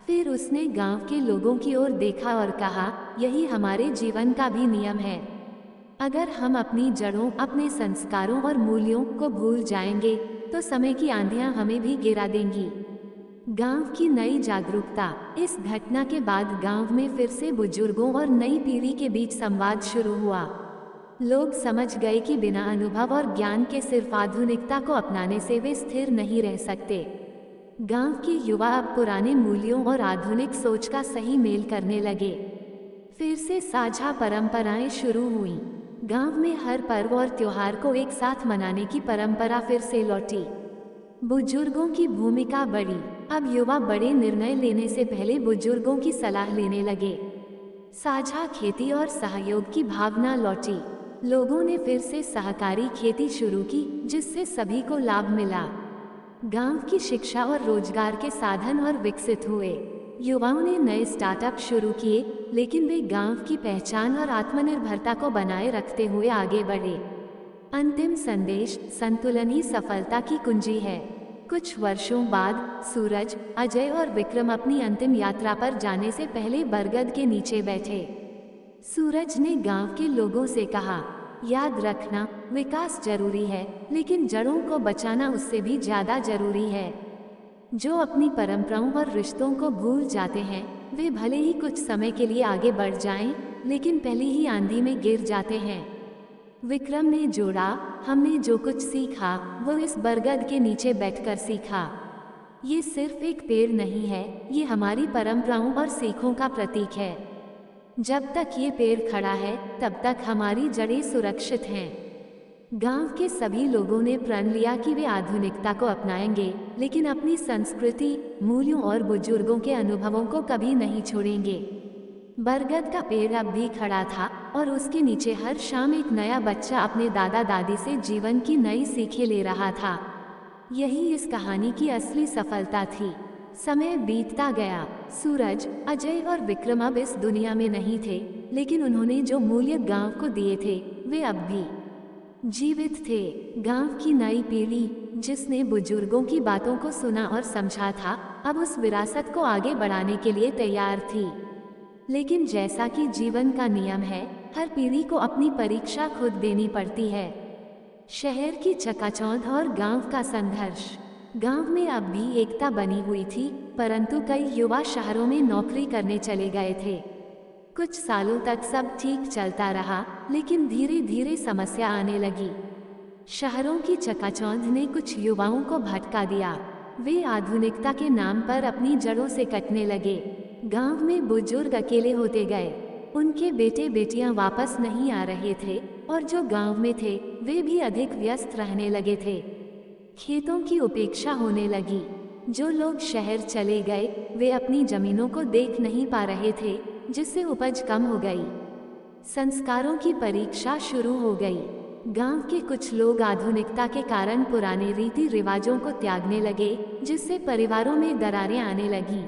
फिर उसने गांव के लोगों की ओर देखा और कहा, यही हमारे जीवन का भी नियम है। अगर हम अपनी जड़ों, अपने संस्कारों और मूल्यों को भूल जाएंगे तो समय की आंधियां हमें भी गिरा देंगी। गांव की नई जागरूकता। इस घटना के बाद गांव में फिर से बुजुर्गों और नई पीढ़ी के बीच संवाद शुरू हुआ। लोग समझ गए कि बिना अनुभव और ज्ञान के सिर्फ आधुनिकता को अपनाने से वे स्थिर नहीं रह सकते। गांव के युवा अब पुराने मूल्यों और आधुनिक सोच का सही मेल करने लगे। फिर से साझा परंपराएं शुरू हुईं। गांव में हर पर्व और त्योहार को एक साथ मनाने की परंपरा फिर से लौटी। बुजुर्गों की भूमिका बढ़ी। अब युवा बड़े निर्णय लेने से पहले बुजुर्गों की सलाह लेने लगे। साझा खेती और सहयोग की भावना लौटी। लोगों ने फिर से सहकारी खेती शुरू की, जिससे सभी को लाभ मिला। गांव की शिक्षा और रोजगार के साधन और विकसित हुए। युवाओं ने नए स्टार्टअप शुरू किए, लेकिन वे गांव की पहचान और आत्मनिर्भरता को बनाए रखते हुए आगे बढ़े। अंतिम संदेश, संतुलन ही सफलता की कुंजी है। कुछ वर्षों बाद सूरज, अजय और विक्रम अपनी अंतिम यात्रा पर जाने से पहले बरगद के नीचे बैठे। सूरज ने गांव के लोगों से कहा, याद रखना, विकास जरूरी है, लेकिन जड़ों को बचाना उससे भी ज्यादा जरूरी है। जो अपनी परंपराओं और रिश्तों को भूल जाते हैं, वे भले ही कुछ समय के लिए आगे बढ़ जाएं, लेकिन पहली ही आंधी में गिर जाते हैं। विक्रम ने जोड़ा, हमने जो कुछ सीखा वो इस बरगद के नीचे बैठकर सीखा। ये सिर्फ एक पेड़ नहीं है, ये हमारी परंपराओं और सीखों का प्रतीक है। जब तक ये पेड़ खड़ा है तब तक हमारी जड़ें सुरक्षित हैं। गांव के सभी लोगों ने प्रण लिया कि वे आधुनिकता को अपनाएंगे, लेकिन अपनी संस्कृति, मूल्यों और बुजुर्गों के अनुभवों को कभी नहीं छोड़ेंगे। बरगद का पेड़ अब भी खड़ा था और उसके नीचे हर शाम एक नया बच्चा अपने दादा दादी से जीवन की नई सीखें ले रहा था। यही इस कहानी की असली सफलता थी। समय बीतता गया। सूरज, अजय और विक्रम अब इस दुनिया में नहीं थे, लेकिन उन्होंने जो मूल्य गांव को दिए थे वे अब भी जीवित थे। गांव की नई पीढ़ी, जिसने बुजुर्गों की बातों को सुना और समझा था, अब उस विरासत को आगे बढ़ाने के लिए तैयार थी। लेकिन जैसा कि जीवन का नियम है, हर पीढ़ी को अपनी परीक्षा खुद देनी पड़ती है। शहर की चकाचौंध और गांव का संघर्ष। गांव में अब भी एकता बनी हुई थी, परंतु कई युवा शहरों में नौकरी करने चले गए थे। कुछ सालों तक सब ठीक चलता रहा, लेकिन धीरे धीरे समस्या आने लगी। शहरों की चकाचौंध ने कुछ युवाओं को भटका दिया। वे आधुनिकता के नाम पर अपनी जड़ों से कटने लगे। गांव में बुजुर्ग अकेले होते गए। उनके बेटे बेटियां वापस नहीं आ रहे थे और जो गांव में थे वे भी अधिक व्यस्त रहने लगे थे। खेतों की उपेक्षा होने लगी। जो लोग शहर चले गए वे अपनी जमीनों को देख नहीं पा रहे थे, जिससे उपज कम हो गई। संस्कारों की परीक्षा शुरू हो गई। गांव के कुछ लोग आधुनिकता के कारण पुराने रीति रिवाजों को त्यागने लगे, जिससे परिवारों में दरारें आने लगीं।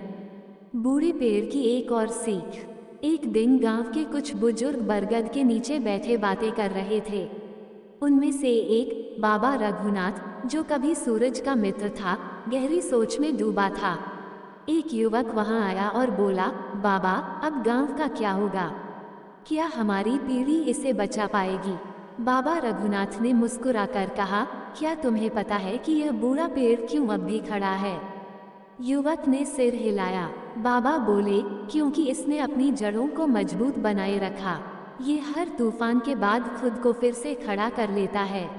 बूढ़े पेड़ की एक और सीख। एक दिन गांव के कुछ बुजुर्ग बरगद के नीचे बैठे बातें कर रहे थे। उनमें से एक, बाबा रघुनाथ, जो कभी सूरज का मित्र था, गहरी सोच में डूबा था। एक युवक वहां आया और बोला, बाबा, अब गांव का क्या होगा? क्या हमारी पीढ़ी इसे बचा पाएगी? बाबा रघुनाथ ने मुस्कुराकर कहा, क्या तुम्हें पता है कि यह बूढ़ा पेड़ क्यों अब भी खड़ा है? युवक ने सिर हिलाया। बाबा बोले, क्योंकि इसने अपनी जड़ों को मजबूत बनाए रखा। ये हर तूफान के बाद खुद को फिर से खड़ा कर लेता है।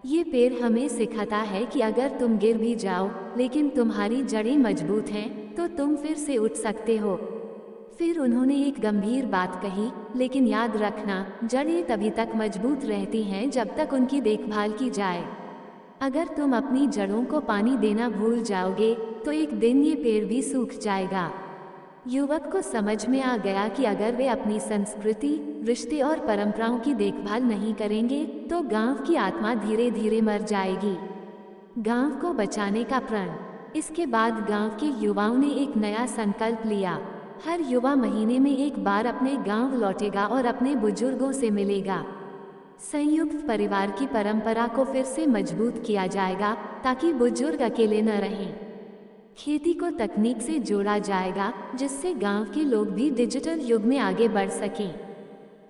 ये पेड़ हमें सिखाता है कि अगर तुम गिर भी जाओ, लेकिन तुम्हारी जड़ें मजबूत हैं, तो तुम फिर से उठ सकते हो। फिर उन्होंने एक गंभीर बात कही, लेकिन याद रखना, जड़ें तभी तक मजबूत रहती हैं जब तक उनकी देखभाल की जाए। अगर तुम अपनी जड़ों को पानी देना भूल जाओगे तो एक दिन ये पेड़ भी सूख जाएगा। युवक को समझ में आ गया कि अगर वे अपनी संस्कृति, रिश्ते और परंपराओं की देखभाल नहीं करेंगे तो गांव की आत्मा धीरे धीरे मर जाएगी। गांव को बचाने का प्रण। इसके बाद गांव के युवाओं ने एक नया संकल्प लिया। हर युवा महीने में एक बार अपने गांव लौटेगा और अपने बुजुर्गों से मिलेगा। संयुक्त परिवार की परंपरा को फिर से मजबूत किया जाएगा ताकि बुजुर्ग अकेले न रहें। खेती को तकनीक से जोड़ा जाएगा, जिससे गांव के लोग भी डिजिटल युग में आगे बढ़ सकें।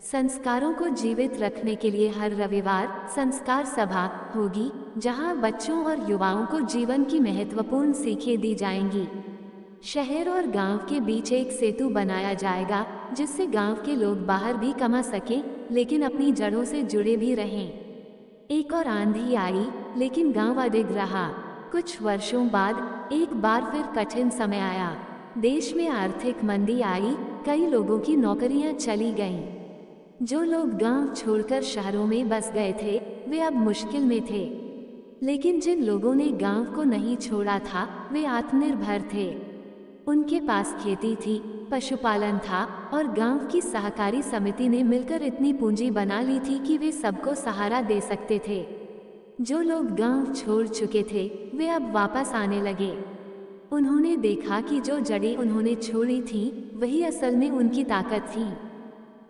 संस्कारों को जीवित रखने के लिए हर रविवार संस्कार सभा होगी, जहां बच्चों और युवाओं को जीवन की महत्वपूर्ण सीखें दी जाएंगी। शहर और गांव के बीच एक सेतु बनाया जाएगा, जिससे गांव के लोग बाहर भी कमा सकें, लेकिन अपनी जड़ों से जुड़े भी रहें। एक और आंधी आई, लेकिन गांव अडिग रहा। कुछ वर्षों बाद एक बार फिर कठिन समय आया। देश में आर्थिक मंदी आई, कई लोगों की नौकरियां चली गईं। जो लोग गांव छोड़कर शहरों में बस गए थे, वे अब मुश्किल में थे। लेकिन जिन लोगों ने गांव को नहीं छोड़ा था, वे आत्मनिर्भर थे। उनके पास खेती थी, पशुपालन था और गांव की सहकारी समिति ने मिलकर इतनी पूंजी बना ली थी कि वे सबको सहारा दे सकते थे। जो लोग गांव छोड़ चुके थे, वे अब वापस आने लगे। उन्होंने देखा कि जो जड़ें उन्होंने छोड़ी थीं, वही असल में उनकी ताकत थी।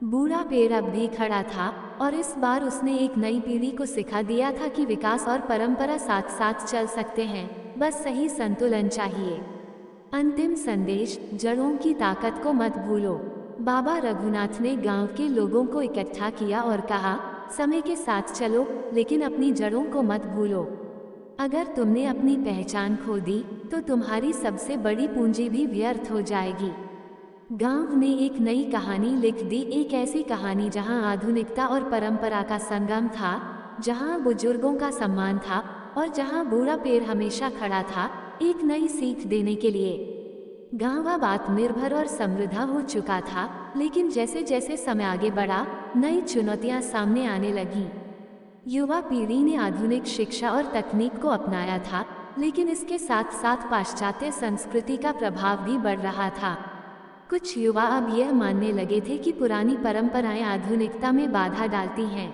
बूढ़ा पेड़ अब भी खड़ा था और इस बार उसने एक नई पीढ़ी को सिखा दिया था कि विकास और परंपरा साथ साथ चल सकते हैं, बस सही संतुलन चाहिए। अंतिम संदेश, जड़ों की ताकत को मत भूलो। बाबा रघुनाथ ने गांव के लोगों को इकट्ठा किया और कहा, समय के साथ चलो, लेकिन अपनी जड़ों को मत भूलो। अगर तुमने अपनी पहचान खो दी तो तुम्हारी सबसे बड़ी पूंजी भी व्यर्थ हो जाएगी। गांव ने एक नई कहानी लिख दी, एक ऐसी कहानी जहां आधुनिकता और परंपरा का संगम था, जहां बुजुर्गों का सम्मान था और जहां बूढ़ा पेड़ हमेशा खड़ा था, एक नई सीख देने के लिए। गांव अब आत्मनिर्भर और समृद्ध हो चुका था, लेकिन जैसे जैसे समय आगे बढ़ा, नई चुनौतियां सामने आने लगीं। युवा पीढ़ी ने आधुनिक शिक्षा और तकनीक को अपनाया था, लेकिन इसके साथ साथ पाश्चात्य संस्कृति का प्रभाव भी बढ़ रहा था। कुछ युवा अब यह मानने लगे थे कि पुरानी परंपराएं आधुनिकता में बाधा डालती हैं।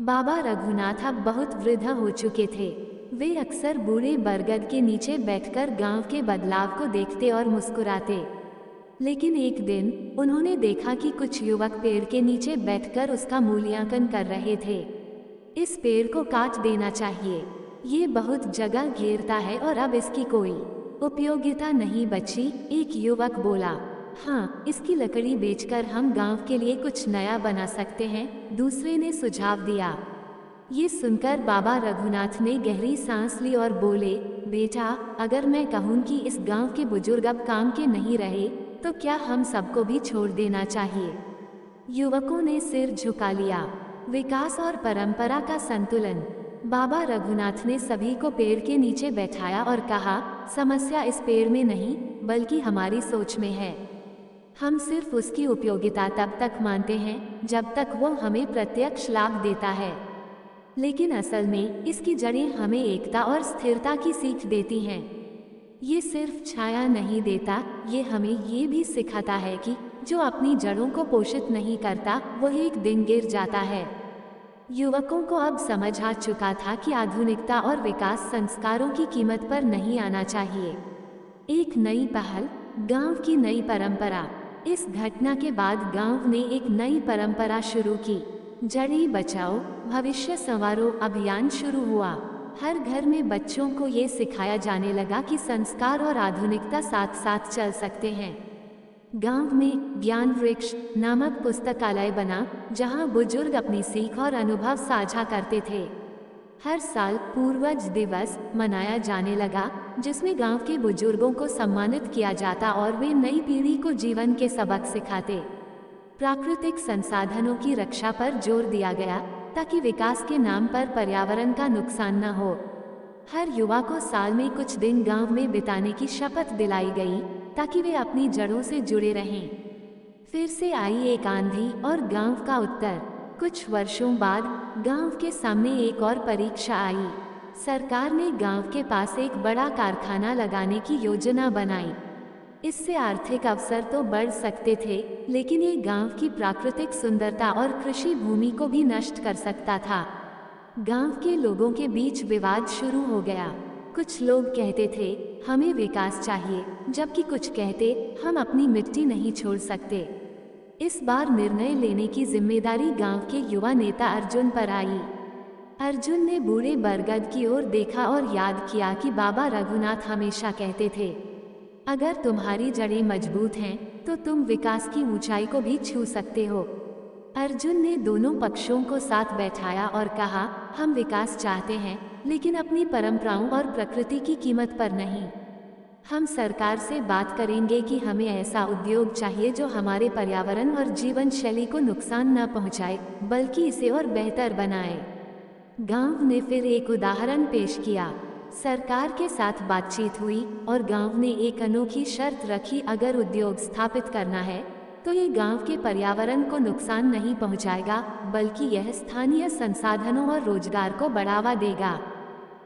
बाबा रघुनाथ अब बहुत वृद्ध हो चुके थे। वे अक्सर बूढ़े बरगद के नीचे बैठकर गांव के बदलाव को देखते और मुस्कुराते। लेकिन एक दिन उन्होंने देखा कि कुछ युवक पेड़ के नीचे बैठकर उसका मूल्यांकन कर रहे थे। इस पेड़ को काट देना चाहिए, ये बहुत जगह घेरता है और अब इसकी कोई उपयोगिता नहीं बची, एक युवक बोला। हाँ, इसकी लकड़ी बेचकर हम गांव के लिए कुछ नया बना सकते हैं, दूसरे ने सुझाव दिया। ये सुनकर बाबा रघुनाथ ने गहरी सांस ली और बोले, बेटा, अगर मैं कहूँ कि इस गांव के बुजुर्ग अब काम के नहीं रहे, तो क्या हम सबको भी छोड़ देना चाहिए? युवकों ने सिर झुका लिया। विकास और परंपरा का संतुलन। बाबा रघुनाथ ने सभी को पेड़ के नीचे बैठाया और कहा, समस्या इस पेड़ में नहीं, बल्कि हमारी सोच में है। हम सिर्फ उसकी उपयोगिता तब तक मानते हैं जब तक वो हमें प्रत्यक्ष लाभ देता है, लेकिन असल में इसकी जड़ें हमें एकता और स्थिरता की सीख देती हैं। ये सिर्फ छाया नहीं देता, ये हमें ये भी सिखाता है कि जो अपनी जड़ों को पोषित नहीं करता, वह एक दिन गिर जाता है। युवकों को अब समझ आ चुका था कि आधुनिकता और विकास संस्कारों की कीमत पर नहीं आना चाहिए। एक नई पहल, गांव की नई परंपरा। इस घटना के बाद गांव ने एक नई परंपरा शुरू की। जड़ें बचाओ, भविष्य संवारो अभियान शुरू हुआ। हर घर में बच्चों को ये सिखाया जाने लगा कि संस्कार और आधुनिकता साथ साथ चल सकते हैं। गांव में ज्ञान वृक्ष नामक पुस्तकालय बना, जहां बुजुर्ग अपनी सीख और अनुभव साझा करते थे। हर साल पूर्वज दिवस मनाया जाने लगा, जिसमें गांव के बुजुर्गों को सम्मानित किया जाता और वे नई पीढ़ी को जीवन के सबक सिखाते। प्राकृतिक संसाधनों की रक्षा पर जोर दिया गया, ताकि विकास के नाम पर पर्यावरण का नुकसान न हो। हर युवा को साल में कुछ दिन गांव में बिताने की शपथ दिलाई गई, ताकि वे अपनी जड़ों से जुड़े रहें। फिर से आई एक आंधी और गांव का उत्तर। कुछ वर्षों बाद गांव के सामने एक और परीक्षा आई। सरकार ने गांव के पास एक बड़ा कारखाना लगाने की योजना बनाई। इससे आर्थिक अवसर तो बढ़ सकते थे, लेकिन ये गांव की प्राकृतिक सुंदरता और कृषि भूमि को भी नष्ट कर सकता था। गांव के लोगों के बीच विवाद शुरू हो गया। कुछ लोग कहते थे, हमें विकास चाहिए, जबकि कुछ कहते, हम अपनी मिट्टी नहीं छोड़ सकते। इस बार निर्णय लेने की जिम्मेदारी गांव के युवा नेता अर्जुन पर आई। अर्जुन ने बूढ़े बरगद की ओर देखा और याद किया कि बाबा रघुनाथ हमेशा कहते थे, अगर तुम्हारी जड़ें मजबूत हैं, तो तुम विकास की ऊंचाई को भी छू सकते हो। अर्जुन ने दोनों पक्षों को साथ बैठाया और कहा, हम विकास चाहते हैं, लेकिन अपनी परंपराओं और प्रकृति की कीमत पर नहीं। हम सरकार से बात करेंगे कि हमें ऐसा उद्योग चाहिए जो हमारे पर्यावरण और जीवन शैली को नुकसान न पहुंचाए, बल्कि इसे और बेहतर बनाए। गांव ने फिर एक उदाहरण पेश किया। सरकार के साथ बातचीत हुई और गांव ने एक अनोखी शर्त रखी, अगर उद्योग स्थापित करना है तो ये गांव के पर्यावरण को नुकसान नहीं पहुंचाएगा, बल्कि यह स्थानीय संसाधनों और रोजगार को बढ़ावा देगा।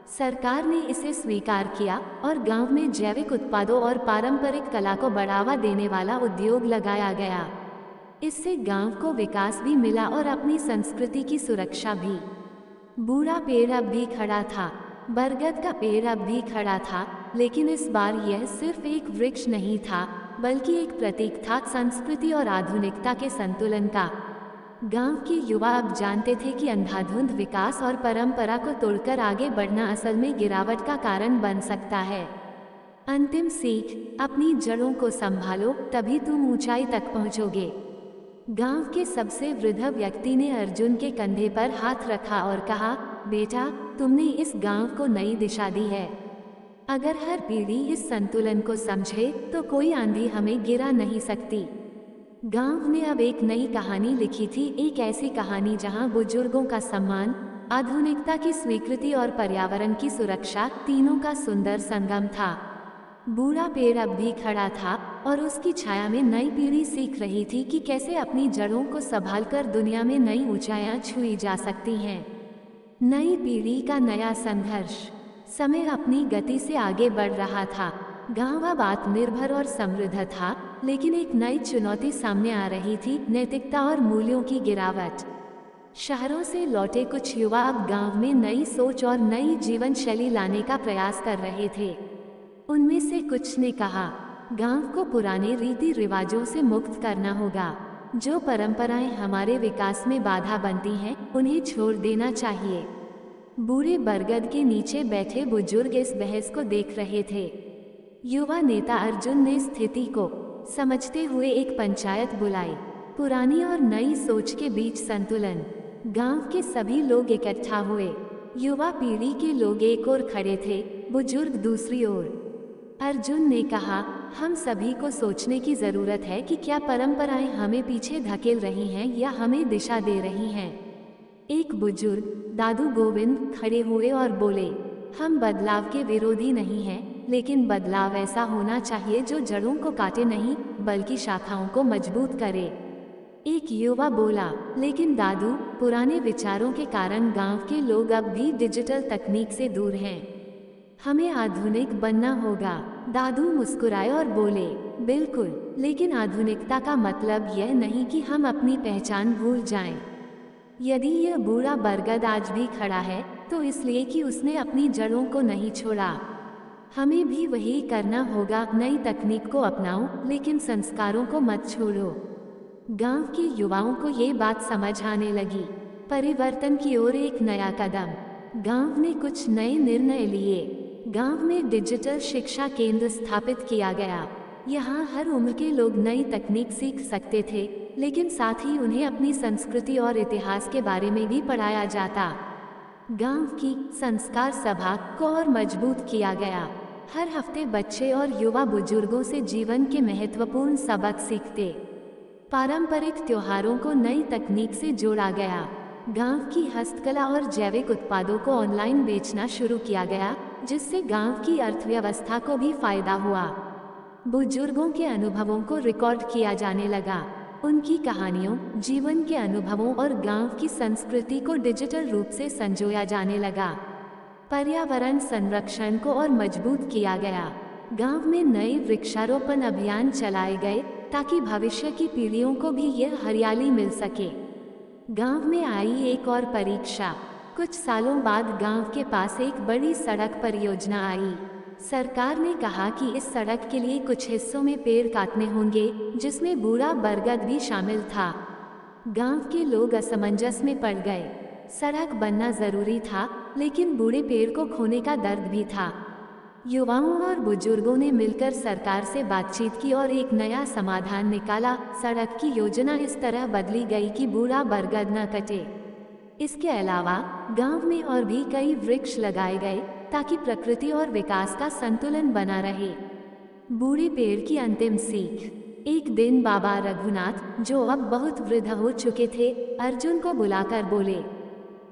सरकार ने इसे स्वीकार किया और गांव में जैविक उत्पादों और पारंपरिक कला को बढ़ावा देने वाला उद्योग लगाया गया। इससे गांव को विकास भी मिला और अपनी संस्कृति की सुरक्षा भी। बूढ़ा पेड़ अब भी खड़ा था, बरगद का पेड़ अब भी खड़ा था, लेकिन इस बार यह सिर्फ एक वृक्ष नहीं था, बल्कि एक प्रतीक था संस्कृति और आधुनिकता के संतुलन का। गांव के युवा अब जानते थे कि अंधाधुंध विकास और परंपरा को तोड़कर आगे बढ़ना असल में गिरावट का कारण बन सकता है। अंतिम सीख, अपनी जड़ों को संभालो, तभी तुम ऊंचाई तक पहुंचोगे। गांव के सबसे वृद्ध व्यक्ति ने अर्जुन के कंधे पर हाथ रखा और कहा, बेटा, तुमने इस गांव को नई दिशा दी है। अगर हर पीढ़ी इस संतुलन को समझे तो कोई आंधी हमें गिरा नहीं सकती। गांव ने अब एक नई कहानी लिखी थी, एक ऐसी कहानी जहां बुजुर्गों का सम्मान, आधुनिकता की स्वीकृति और पर्यावरण की सुरक्षा तीनों का सुंदर संगम था। बूढ़ा पेड़ अब भी खड़ा था और उसकी छाया में नई पीढ़ी सीख रही थी कि कैसे अपनी जड़ों को संभालकर दुनिया में नई ऊंचाइयां छुई जा सकती हैं। नई पीढ़ी का नया संघर्ष। समय अपनी गति से आगे बढ़ रहा था। गांव अब आत्मनिर्भर और समृद्ध था, लेकिन एक नई चुनौती सामने आ रही थी, नैतिकता और मूल्यों की गिरावट। शहरों से लौटे कुछ युवा अब गांव में नई सोच और नई जीवन शैली लाने का प्रयास कर रहे थे। उनमें से कुछ ने कहा, गांव को पुराने रीति रिवाजों से मुक्त करना होगा। जो परंपराएं हमारे विकास में बाधा बनती हैं, उन्हें छोड़ देना चाहिए। बूढ़े बरगद के नीचे बैठे बुजुर्ग इस बहस को देख रहे थे। युवा नेता अर्जुन ने स्थिति को समझते हुए एक पंचायत बुलाई। पुरानी और नई सोच के बीच संतुलन। गांव के सभी लोग इकट्ठा हुए। युवा पीढ़ी के लोग एक ओर खड़े थे, बुजुर्ग दूसरी ओर। अर्जुन ने कहा, हम सभी को सोचने की जरूरत है कि क्या परंपराएं हमें पीछे धकेल रही हैं या हमें दिशा दे रही हैं। एक बुजुर्ग, दादू गोविंद, खड़े हुए और बोले, हम बदलाव के विरोधी नहीं हैं, लेकिन बदलाव ऐसा होना चाहिए जो जड़ों को काटे नहीं, बल्कि शाखाओं को मजबूत करे। एक युवा बोला, लेकिन दादू, पुराने विचारों के कारण गांव के लोग अब भी डिजिटल तकनीक से दूर हैं। हमें आधुनिक बनना होगा। दादू मुस्कुराए और बोले, बिल्कुल, लेकिन आधुनिकता का मतलब यह नहीं कि हम अपनी पहचान भूल जाएं। यदि यह बूढ़ा बरगद आज भी खड़ा है, तो इसलिए कि उसने अपनी जड़ों को नहीं छोड़ा। हमें भी वही करना होगा। नई तकनीक को अपनाओ, लेकिन संस्कारों को मत छोड़ो। गांव के युवाओं को ये बात समझ आने लगी। परिवर्तन की ओर एक नया कदम। गांव ने कुछ नए निर्णय लिए। गांव में डिजिटल शिक्षा केंद्र स्थापित किया गया। यहाँ हर उम्र के लोग नई तकनीक सीख सकते थे, लेकिन साथ ही उन्हें अपनी संस्कृति और इतिहास के बारे में भी पढ़ाया जाता। गांव की संस्कार सभा को और मजबूत किया गया। हर हफ्ते बच्चे और युवा बुजुर्गों से जीवन के महत्वपूर्ण सबक सीखते। पारंपरिक त्योहारों को नई तकनीक से जोड़ा गया। गांव की हस्तकला और जैविक उत्पादों को ऑनलाइन बेचना शुरू किया गया, जिससे गांव की अर्थव्यवस्था को भी फायदा हुआ। बुजुर्गों के अनुभवों को रिकॉर्ड किया जाने लगा। उनकी कहानियों, जीवन के अनुभवों और गांव की संस्कृति को डिजिटल रूप से संजोया जाने लगा। पर्यावरण संरक्षण को और मजबूत किया गया। गांव में नए वृक्षारोपण अभियान चलाए गए ताकि भविष्य की पीढ़ियों को भी यह हरियाली मिल सके। गांव में आई एक और परीक्षा। कुछ सालों बाद गांव के पास एक बड़ी सड़क परियोजना आई। सरकार ने कहा कि इस सड़क के लिए कुछ हिस्सों में पेड़ काटने होंगे, जिसमें बूढ़ा बरगद भी शामिल था। गांव के लोग असमंजस में पड़ गए। सड़क बनना जरूरी था, लेकिन बूढ़े पेड़ को खोने का दर्द भी था। युवाओं और बुजुर्गों ने मिलकर सरकार से बातचीत की और एक नया समाधान निकाला। सड़क की योजना इस तरह बदली गई कि बूढ़ा बरगद न कटे। इसके अलावा गांव में और भी कई वृक्ष लगाए गए ताकि प्रकृति और विकास का संतुलन बना रहे। बूढ़े पेड़ की अंतिम सीख। एक दिन बाबा रघुनाथ, जो अब बहुत वृद्ध हो चुके थे, अर्जुन को बुलाकर बोले,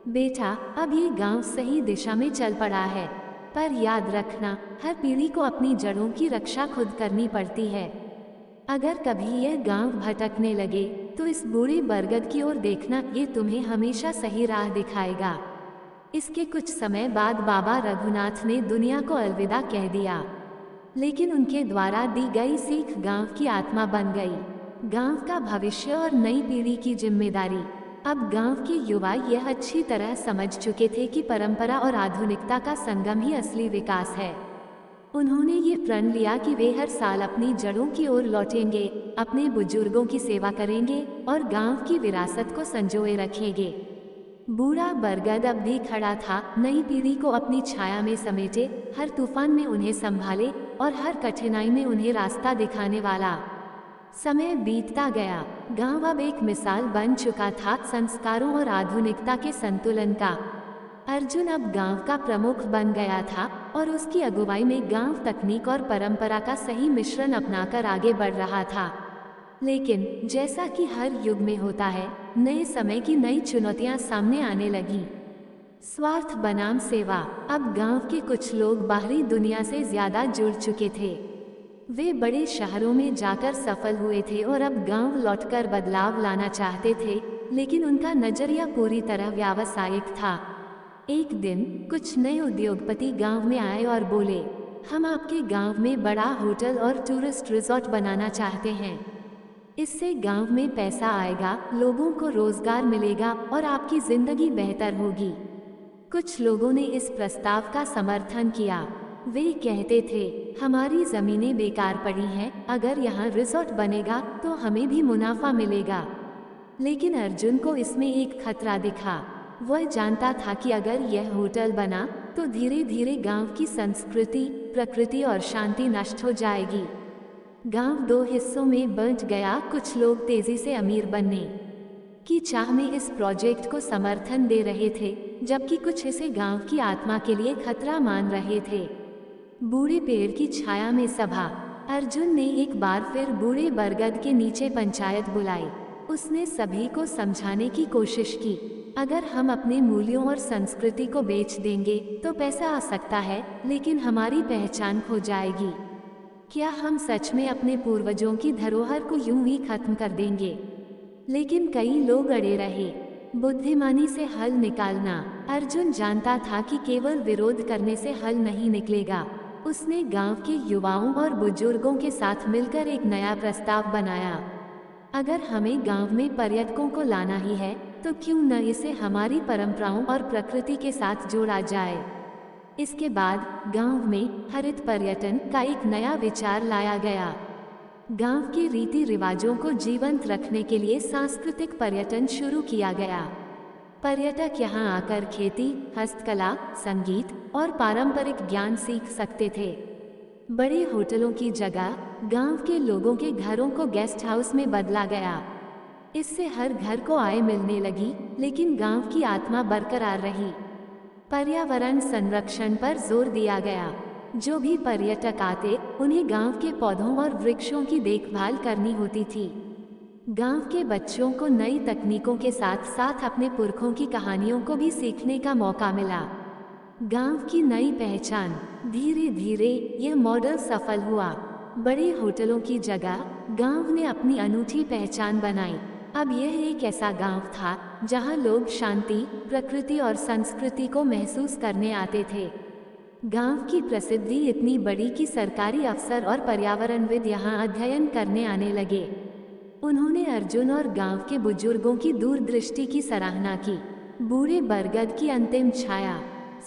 बेटा, अब ये गांव सही दिशा में चल पड़ा है, पर याद रखना, हर पीढ़ी को अपनी जड़ों की रक्षा खुद करनी पड़ती है। अगर कभी यह गांव भटकने लगे तो इस बूढ़े बरगद की ओर देखना, ये तुम्हें हमेशा सही राह दिखाएगा। इसके कुछ समय बाद बाबा रघुनाथ ने दुनिया को अलविदा कह दिया, लेकिन उनके द्वारा दी गई सीख गांव की आत्मा बन गई। गांव का भविष्य और नई पीढ़ी की जिम्मेदारी। अब गांव के युवा यह अच्छी तरह समझ चुके थे कि परंपरा और आधुनिकता का संगम ही असली विकास है। उन्होंने ये प्रण लिया कि वे हर साल अपनी जड़ों की ओर लौटेंगे, अपने बुजुर्गों की सेवा करेंगे और गांव की विरासत को संजोए रखेंगे। बूढ़ा बरगद अब भी खड़ा था, नई पीढ़ी को अपनी छाया में समेटे, हर तूफान में उन्हें संभाले और हर कठिनाई में उन्हें रास्ता दिखाने वाला। समय बीतता गया। गांव अब एक मिसाल बन चुका था संस्कारों और आधुनिकता के संतुलन का। अर्जुन अब गांव का प्रमुख बन गया था और उसकी अगुवाई में गांव तकनीक और परंपरा का सही मिश्रण अपनाकर आगे बढ़ रहा था। लेकिन जैसा कि हर युग में होता है, नए समय की नई चुनौतियां सामने आने लगी। स्वार्थ बनाम सेवा। अब गांव के कुछ लोग बाहरी दुनिया से ज्यादा जुड़ चुके थे। वे बड़े शहरों में जाकर सफल हुए थे और अब गांव लौटकर बदलाव लाना चाहते थे, लेकिन उनका नजरिया पूरी तरह व्यावसायिक था। एक दिन कुछ नए उद्योगपति गांव में आए और बोले, हम आपके गांव में बड़ा होटल और टूरिस्ट रिजॉर्ट बनाना चाहते हैं। इससे गांव में पैसा आएगा, लोगों को रोजगार मिलेगा और आपकी जिंदगी बेहतर होगी। कुछ लोगों ने इस प्रस्ताव का समर्थन किया। वे कहते थे, हमारी जमीनें बेकार पड़ी हैं, अगर यहाँ रिजॉर्ट बनेगा तो हमें भी मुनाफा मिलेगा। लेकिन अर्जुन को इसमें एक खतरा दिखा। वह जानता था कि अगर यह होटल बना तो धीरे धीरे गांव की संस्कृति, प्रकृति और शांति नष्ट हो जाएगी। गांव दो हिस्सों में बंट गया। कुछ लोग तेजी से अमीर बनने की चाह में इस प्रोजेक्ट को समर्थन दे रहे थे, जबकि कुछ इसे गांव की आत्मा के लिए खतरा मान रहे थे। बूढ़े पेड़ की छाया में सभा। अर्जुन ने एक बार फिर बूढ़े बरगद के नीचे पंचायत बुलाई। उसने सभी को समझाने की कोशिश की, अगर हम अपने मूल्यों और संस्कृति को बेच देंगे तो पैसा आ सकता है, लेकिन हमारी पहचान खो जाएगी। क्या हम सच में अपने पूर्वजों की धरोहर को यूं ही खत्म कर देंगे? लेकिन कई लोग अड़े रहे। बुद्धिमानी से हल निकालना। अर्जुन जानता था कि केवल विरोध करने से हल नहीं निकलेगा। उसने गांव के युवाओं और बुजुर्गों के साथ मिलकर एक नया प्रस्ताव बनाया। अगर हमें गांव में पर्यटकों को लाना ही है तो क्यों न इसे हमारी परंपराओं और प्रकृति के साथ जोड़ा जाए। इसके बाद गांव में हरित पर्यटन का एक नया विचार लाया गया। गांव के रीति रिवाजों को जीवंत रखने के लिए सांस्कृतिक पर्यटन शुरू किया गया। पर्यटक यहां आकर खेती, हस्तकला, संगीत और पारंपरिक ज्ञान सीख सकते थे। बड़े होटलों की जगह गांव के लोगों के घरों को गेस्ट हाउस में बदला गया। इससे हर घर को आय मिलने लगी, लेकिन गांव की आत्मा बरकरार रही। पर्यावरण संरक्षण पर जोर दिया गया। जो भी पर्यटक आते, उन्हें गांव के पौधों और वृक्षों की देखभाल करनी होती थी। गांव के बच्चों को नई तकनीकों के साथ साथ अपने पुरखों की कहानियों को भी सीखने का मौका मिला। गांव की नई पहचान। धीरे धीरे यह मॉडल सफल हुआ। बड़े होटलों की जगह गांव ने अपनी अनूठी पहचान बनाई। अब यह एक ऐसा गांव था जहां लोग शांति, प्रकृति और संस्कृति को महसूस करने आते थे। गांव की प्रसिद्धि इतनी बड़ी कि सरकारी अफसर और पर्यावरणविद यहां अध्ययन करने आने लगे। उन्होंने अर्जुन और गांव के बुजुर्गों की दूरदृष्टि की सराहना की। बूढ़े बरगद की अंतिम छाया।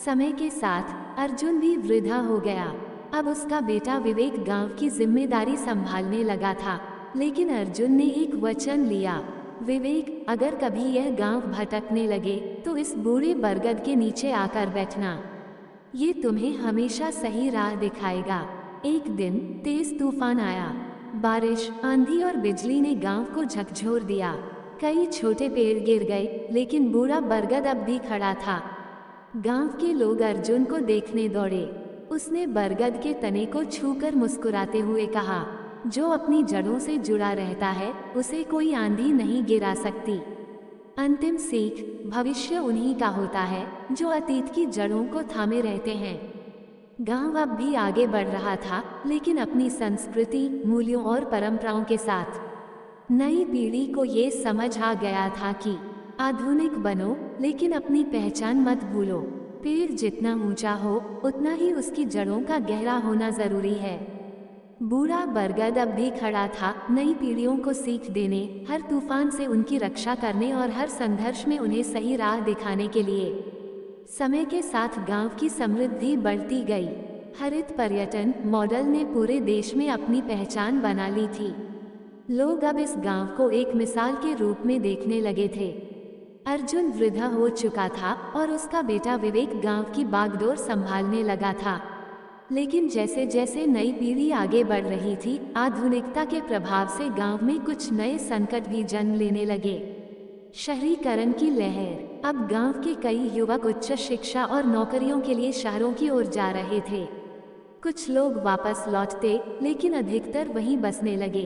समय के साथ अर्जुन भी वृद्धा हो गया। अब उसका बेटा विवेक गांव की जिम्मेदारी संभालने लगा था, लेकिन अर्जुन ने एक वचन लिया, विवेक, अगर कभी यह गांव भटकने लगे तो इस बूढ़े बरगद के नीचे आकर बैठना। ये तुम्हें हमेशा सही राह दिखाएगा। एक दिन तेज तूफान आया। बारिश, आंधी और बिजली ने गांव को झकझोर दिया। कई छोटे पेड़ गिर गए, लेकिन बूढ़ा बरगद अब भी खड़ा था। गांव के लोग अर्जुन को देखने दौड़े। उसने बरगद के तने को छूकर मुस्कुराते हुए कहा, जो अपनी जड़ों से जुड़ा रहता है उसे कोई आंधी नहीं गिरा सकती। अंतिम सीख, भविष्य उन्हीं का होता है जो अतीत की जड़ों को थामे रहते हैं। गांव अब भी आगे बढ़ रहा था, लेकिन अपनी संस्कृति, मूल्यों और परंपराओं के साथ। नई पीढ़ी को ये समझ आ गया था कि आधुनिक बनो, लेकिन अपनी पहचान मत भूलो। पेड़ जितना ऊंचा हो, उतना ही उसकी जड़ों का गहरा होना जरूरी है। बूढ़ा बरगद अब भी खड़ा था, नई पीढ़ियों को सीख देने, हर तूफान से उनकी रक्षा करने और हर संघर्ष में उन्हें सही राह दिखाने के लिए। समय के साथ गांव की समृद्धि बढ़ती गई। हरित पर्यटन मॉडल ने पूरे देश में अपनी पहचान बना ली थी। लोग अब इस गांव को एक मिसाल के रूप में देखने लगे थे। अर्जुन वृद्धा हो चुका था और उसका बेटा विवेक गांव की बागडोर संभालने लगा था। लेकिन जैसे जैसे नई पीढ़ी आगे बढ़ रही थी, आधुनिकता के प्रभाव से गांव में कुछ नए संकट भी जन्म लेने लगे। शहरीकरण की लहर। अब गांव के कई युवक उच्च शिक्षा और नौकरियों के लिए शहरों की ओर जा रहे थे। कुछ लोग वापस लौटते, लेकिन अधिकतर वहीं बसने लगे।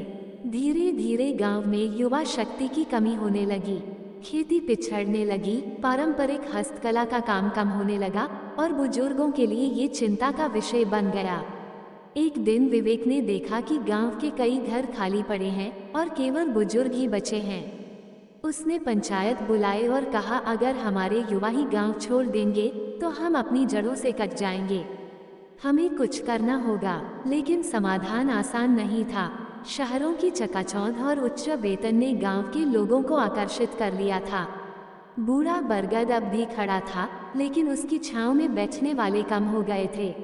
धीरे धीरे गांव में युवा शक्ति की कमी होने लगी। खेती पिछड़ने लगी, पारंपरिक हस्तकला का काम कम होने लगा और बुजुर्गों के लिए ये चिंता का विषय बन गया। एक दिन विवेक ने देखा कि गांव के कई घर खाली पड़े हैं और केवल बुजुर्ग ही बचे हैं। उसने पंचायत बुलाए और कहा, अगर हमारे युवा ही गांव छोड़ देंगे तो हम अपनी जड़ों से कट जाएंगे। हमें कुछ करना होगा। लेकिन समाधान आसान नहीं था। शहरों की चकाचौंध और उच्च वेतन ने गांव के लोगों को आकर्षित कर लिया था। बूढ़ा बरगद अब भी खड़ा था, लेकिन उसकी छांव में बैठने वाले कम हो गए थे।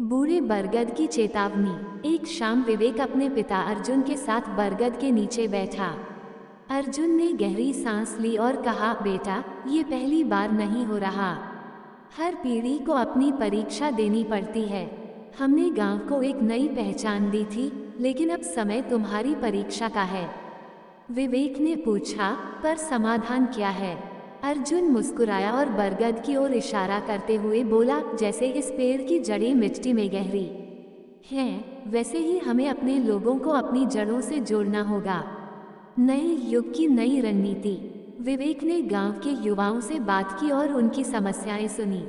बूढ़े बरगद की चेतावनी। एक शाम विवेक अपने पिता अर्जुन के साथ बरगद के नीचे बैठा। अर्जुन ने गहरी सांस ली और कहा, बेटा, ये पहली बार नहीं हो रहा। हर पीढ़ी को अपनी परीक्षा देनी पड़ती है। हमने गांव को एक नई पहचान दी थी, लेकिन अब समय तुम्हारी परीक्षा का है। विवेक ने पूछा, पर समाधान क्या है? अर्जुन मुस्कुराया और बरगद की ओर इशारा करते हुए बोला, जैसे इस पेड़ की जड़ें मिट्टी में गहरी हैं, वैसे ही हमें अपने लोगों को अपनी जड़ों से जोड़ना होगा। नए युग की नई रणनीति। विवेक ने गांव के युवाओं से बात की और उनकी समस्याएं सुनी।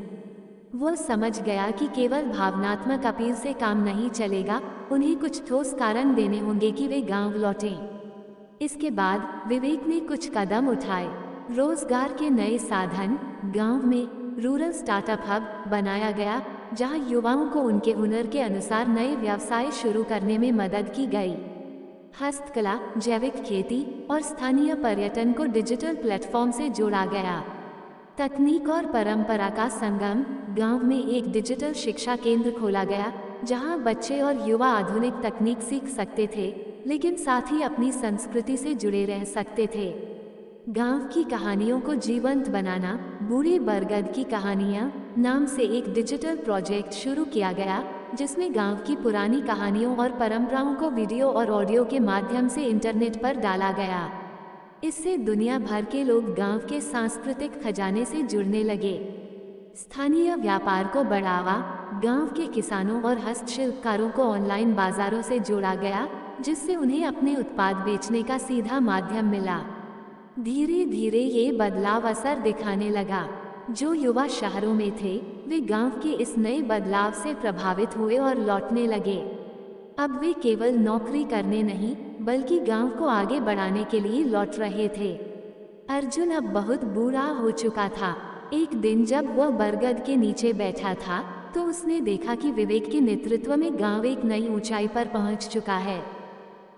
वो समझ गया कि केवल भावनात्मक अपील से काम नहीं चलेगा, उन्हें कुछ ठोस कारण देने होंगे कि वे गांव लौटें। इसके बाद विवेक ने कुछ कदम उठाए। रोजगार के नए साधन। गांव में रूरल स्टार्टअप हब बनाया गया, जहां युवाओं को उनके हुनर के अनुसार नए व्यवसाय शुरू करने में मदद की गई। हस्तकला, जैविक खेती और स्थानीय पर्यटन को डिजिटल प्लेटफॉर्म से जोड़ा गया। तकनीक और परंपरा का संगम। गांव में एक डिजिटल शिक्षा केंद्र खोला गया, जहां बच्चे और युवा आधुनिक तकनीक सीख सकते थे, लेकिन साथ ही अपनी संस्कृति से जुड़े रह सकते थे। गांव की कहानियों को जीवंत बनाना। बूढ़े बरगद की कहानियां नाम से एक डिजिटल प्रोजेक्ट शुरू किया गया, जिसमें गांव की पुरानी कहानियों और परंपराओं को वीडियो और ऑडियो के माध्यम से इंटरनेट पर डाला गया। इससे दुनिया भर के लोग गांव के सांस्कृतिक खजाने से जुड़ने लगे। स्थानीय व्यापार को बढ़ावा। गांव के किसानों और हस्तशिल्पकारों को ऑनलाइन बाजारों से जोड़ा गया, जिससे उन्हें अपने उत्पाद बेचने का सीधा माध्यम मिला। धीरे धीरे ये बदलाव असर दिखाने लगा। जो युवा शहरों में थे, वे गांव के इस नए बदलाव से प्रभावित हुए और लौटने लगे। अब वे केवल नौकरी करने नहीं, बल्कि गांव को आगे बढ़ाने के लिए लौट रहे थे। अर्जुन अब बहुत बूढ़ा हो चुका था। एक दिन जब वह बरगद के नीचे बैठा था, तो उसने देखा कि विवेक के नेतृत्व में गांव एक नई ऊंचाई पर पहुंच चुका है।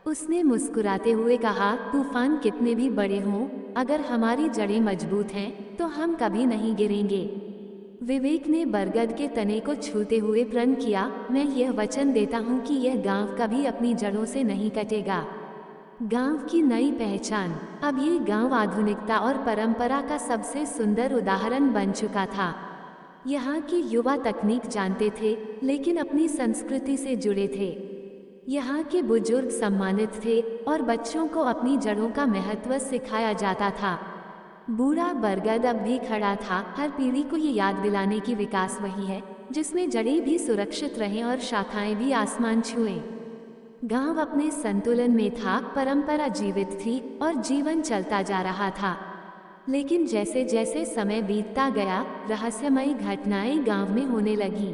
उसने मुस्कुराते हुए कहा, तूफान कितने भी बड़े हों, अगर हमारी जड़ें मजबूत हैं, तो हम कभी नहीं गिरेंगे। विवेक ने बरगद के तने को छूते हुए प्रण किया, मैं यह वचन देता हूँ कि यह गांव कभी अपनी जड़ों से नहीं कटेगा। गांव की नई पहचान। अब ये गांव आधुनिकता और परंपरा का सबसे सुंदर उदाहरण बन चुका था। यहाँ के युवा तकनीक जानते थे, लेकिन अपनी संस्कृति से जुड़े थे। यहाँ के बुजुर्ग सम्मानित थे और बच्चों को अपनी जड़ों का महत्व सिखाया जाता था। बूढ़ा बरगद अब भी खड़ा था, हर पीढ़ी को ये याद दिलाने की विकास वही है, जिसमें जड़ें भी सुरक्षित रहें और शाखाएं भी आसमान छुएं। गांव अपने संतुलन में था, परंपरा जीवित थी और जीवन चलता जा रहा था। लेकिन जैसे जैसे समय बीतता गया, रहस्यमयी घटनाएं गांव में होने लगी।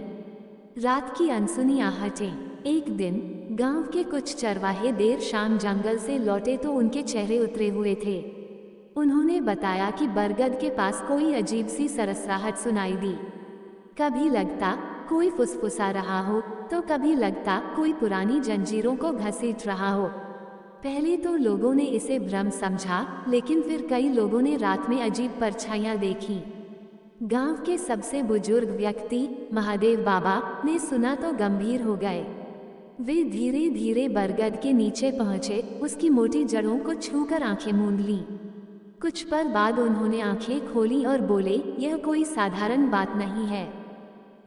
रात की अनसुनी आहटें। एक दिन गांव के कुछ चरवाहे देर शाम जंगल से लौटे तो उनके चेहरे उतरे हुए थे। उन्होंने बताया कि बरगद के पास कोई अजीब सी सरसराहट सुनाई दी। कभी लगता कोई फुसफुसा रहा हो, तो कभी लगता कोई पुरानी जंजीरों को घसीट रहा हो। पहले तो लोगों ने इसे भ्रम समझा, लेकिन फिर कई लोगों ने रात में अजीब परछाइयां देखी। गांव के सबसे बुजुर्ग व्यक्ति महादेव बाबा ने सुना तो गंभीर हो गए। वे धीरे धीरे बरगद के नीचे पहुंचे, उसकी मोटी जड़ों को छूकर आंखें मूंद लीं। कुछ पल बाद उन्होंने आंखें खोली और बोले, यह कोई साधारण बात नहीं है।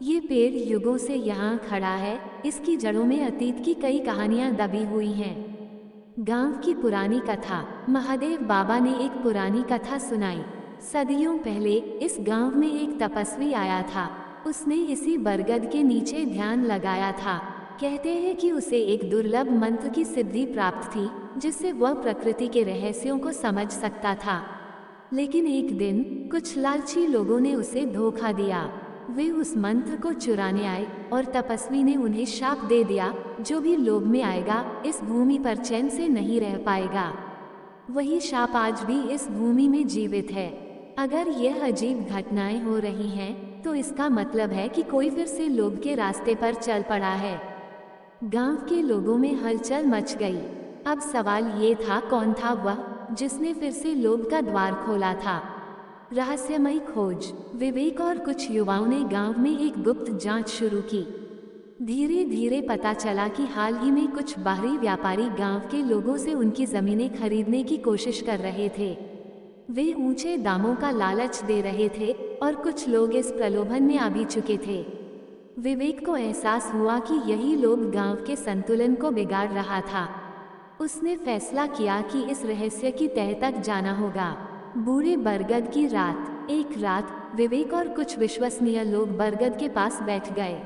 ये पेड़ युगों से यहाँ खड़ा है, इसकी जड़ों में अतीत की कई कहानियाँ दबी हुई हैं। गांव की पुरानी कथा। महादेव बाबा ने एक पुरानी कथा सुनाई। सदियों पहले इस गांव में एक तपस्वी आया था। उसने इसी बरगद के नीचे ध्यान लगाया था। कहते हैं कि उसे एक दुर्लभ मंत्र की सिद्धि प्राप्त थी, जिससे वह प्रकृति के रहस्यों को समझ सकता था। लेकिन एक दिन कुछ लालची लोगों ने उसे धोखा दिया। वे उस मंत्र को चुराने आए और तपस्वी ने उन्हें शाप दे दिया, जो भी लोभ में आएगा इस भूमि पर चैन से नहीं रह पाएगा। वही शाप आज भी इस भूमि में जीवित है। अगर यह अजीब घटनाएं हो रही हैं, तो इसका मतलब है कि कोई फिर से लोभ के रास्ते पर चल पड़ा है। गांव के लोगों में हलचल मच गई। अब सवाल ये था, कौन था वह जिसने फिर से लोभ का द्वार खोला था? रहस्यमयी खोज। विवेक और कुछ युवाओं ने गांव में एक गुप्त जांच शुरू की। धीरे धीरे पता चला कि हाल ही में कुछ बाहरी व्यापारी गांव के लोगों से उनकी जमीनें खरीदने की कोशिश कर रहे थे। वे ऊंचे दामों का लालच दे रहे थे और कुछ लोग इस प्रलोभन में आ भी चुके थे। विवेक को एहसास हुआ कि यही लोग गांव के संतुलन को बिगाड़ रहा था। उसने फैसला किया कि इस रहस्य की तह तक जाना होगा। बूढ़े बरगद की रात। एक रात विवेक और कुछ विश्वसनीय लोग बरगद के पास बैठ गए।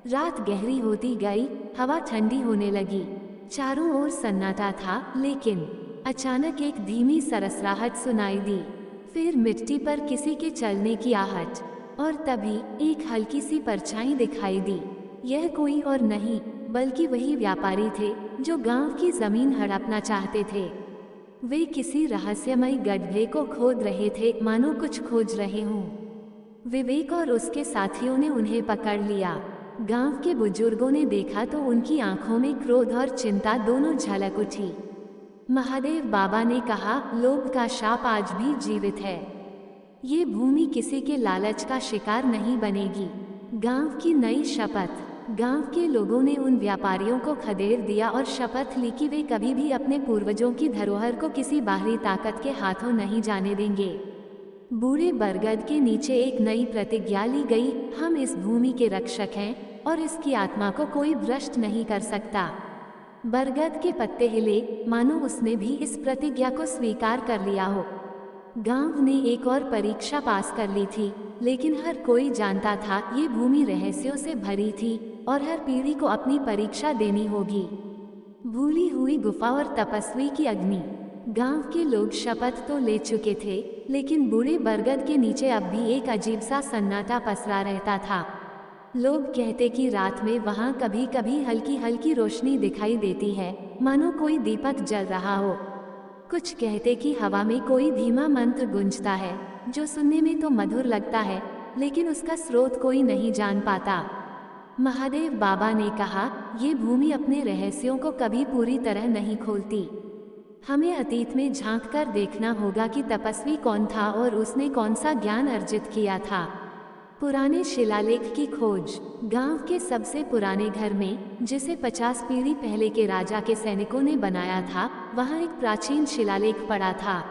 रात गहरी होती गई, हवा ठंडी होने लगी, चारों ओर सन्नाटा था, लेकिन अचानक एक धीमी सरसराहट सुनाई दी। फिर मिट्टी पर किसी के चलने की आहट, और तभी एक हल्की सी परछाई दिखाई दी। यह कोई और नहीं बल्कि वही व्यापारी थे जो गांव की जमीन हड़पना चाहते थे। वे किसी रहस्यमयी गड्ढे को खोद रहे थे, मानो कुछ खोज रहे हों। विवेक और उसके साथियों ने उन्हें पकड़ लिया। गांव के बुजुर्गों ने देखा तो उनकी आंखों में क्रोध और चिंता दोनों झलक उठी। महादेव बाबा ने कहा, लोभ का शाप आज भी जीवित है। ये भूमि किसी के लालच का शिकार नहीं बनेगी। गांव की नई शपथ। गांव के लोगों ने उन व्यापारियों को खदेड़ दिया और शपथ ली कि वे कभी भी अपने पूर्वजों की धरोहर को किसी बाहरी ताकत के हाथों नहीं जाने देंगे। बूढ़े बरगद के नीचे एक नई प्रतिज्ञा ली गई, हम इस भूमि के रक्षक हैं और इसकी आत्मा को कोई भ्रष्ट नहीं कर सकता। बरगद के पत्ते हिले, मानो उसने भी इस प्रतिज्ञा को स्वीकार कर लिया हो। गांव ने एक और परीक्षा पास कर ली थी, लेकिन हर कोई जानता था ये भूमि रहस्यों से भरी थी और हर पीढ़ी को अपनी परीक्षा देनी होगी। भूली हुई गुफा और तपस्वी की अग्नि। गांव के लोग शपथ तो ले चुके थे, लेकिन बूढ़े बरगद के नीचे अब भी एक अजीब सा सन्नाटा पसरा रहता था। लोग कहते कि रात में वहां कभी कभी हल्की हल्की रोशनी दिखाई देती है, मानो कोई दीपक जल रहा हो। कुछ कहते कि हवा में कोई धीमा मंत्र गूंजता है, जो सुनने में तो मधुर लगता है, लेकिन उसका स्रोत कोई नहीं जान पाता। महादेव बाबा ने कहा, ये भूमि अपने रहस्यों को कभी पूरी तरह नहीं खोलती। हमें अतीत में झांक कर देखना होगा कि तपस्वी कौन था और उसने कौन सा ज्ञान अर्जित किया था। पुराने शिलालेख की खोज। गांव के सबसे पुराने घर में, जिसे 50 पीढ़ी पहले के राजा के सैनिकों ने बनाया था, वहां एक प्राचीन शिलालेख पड़ा था।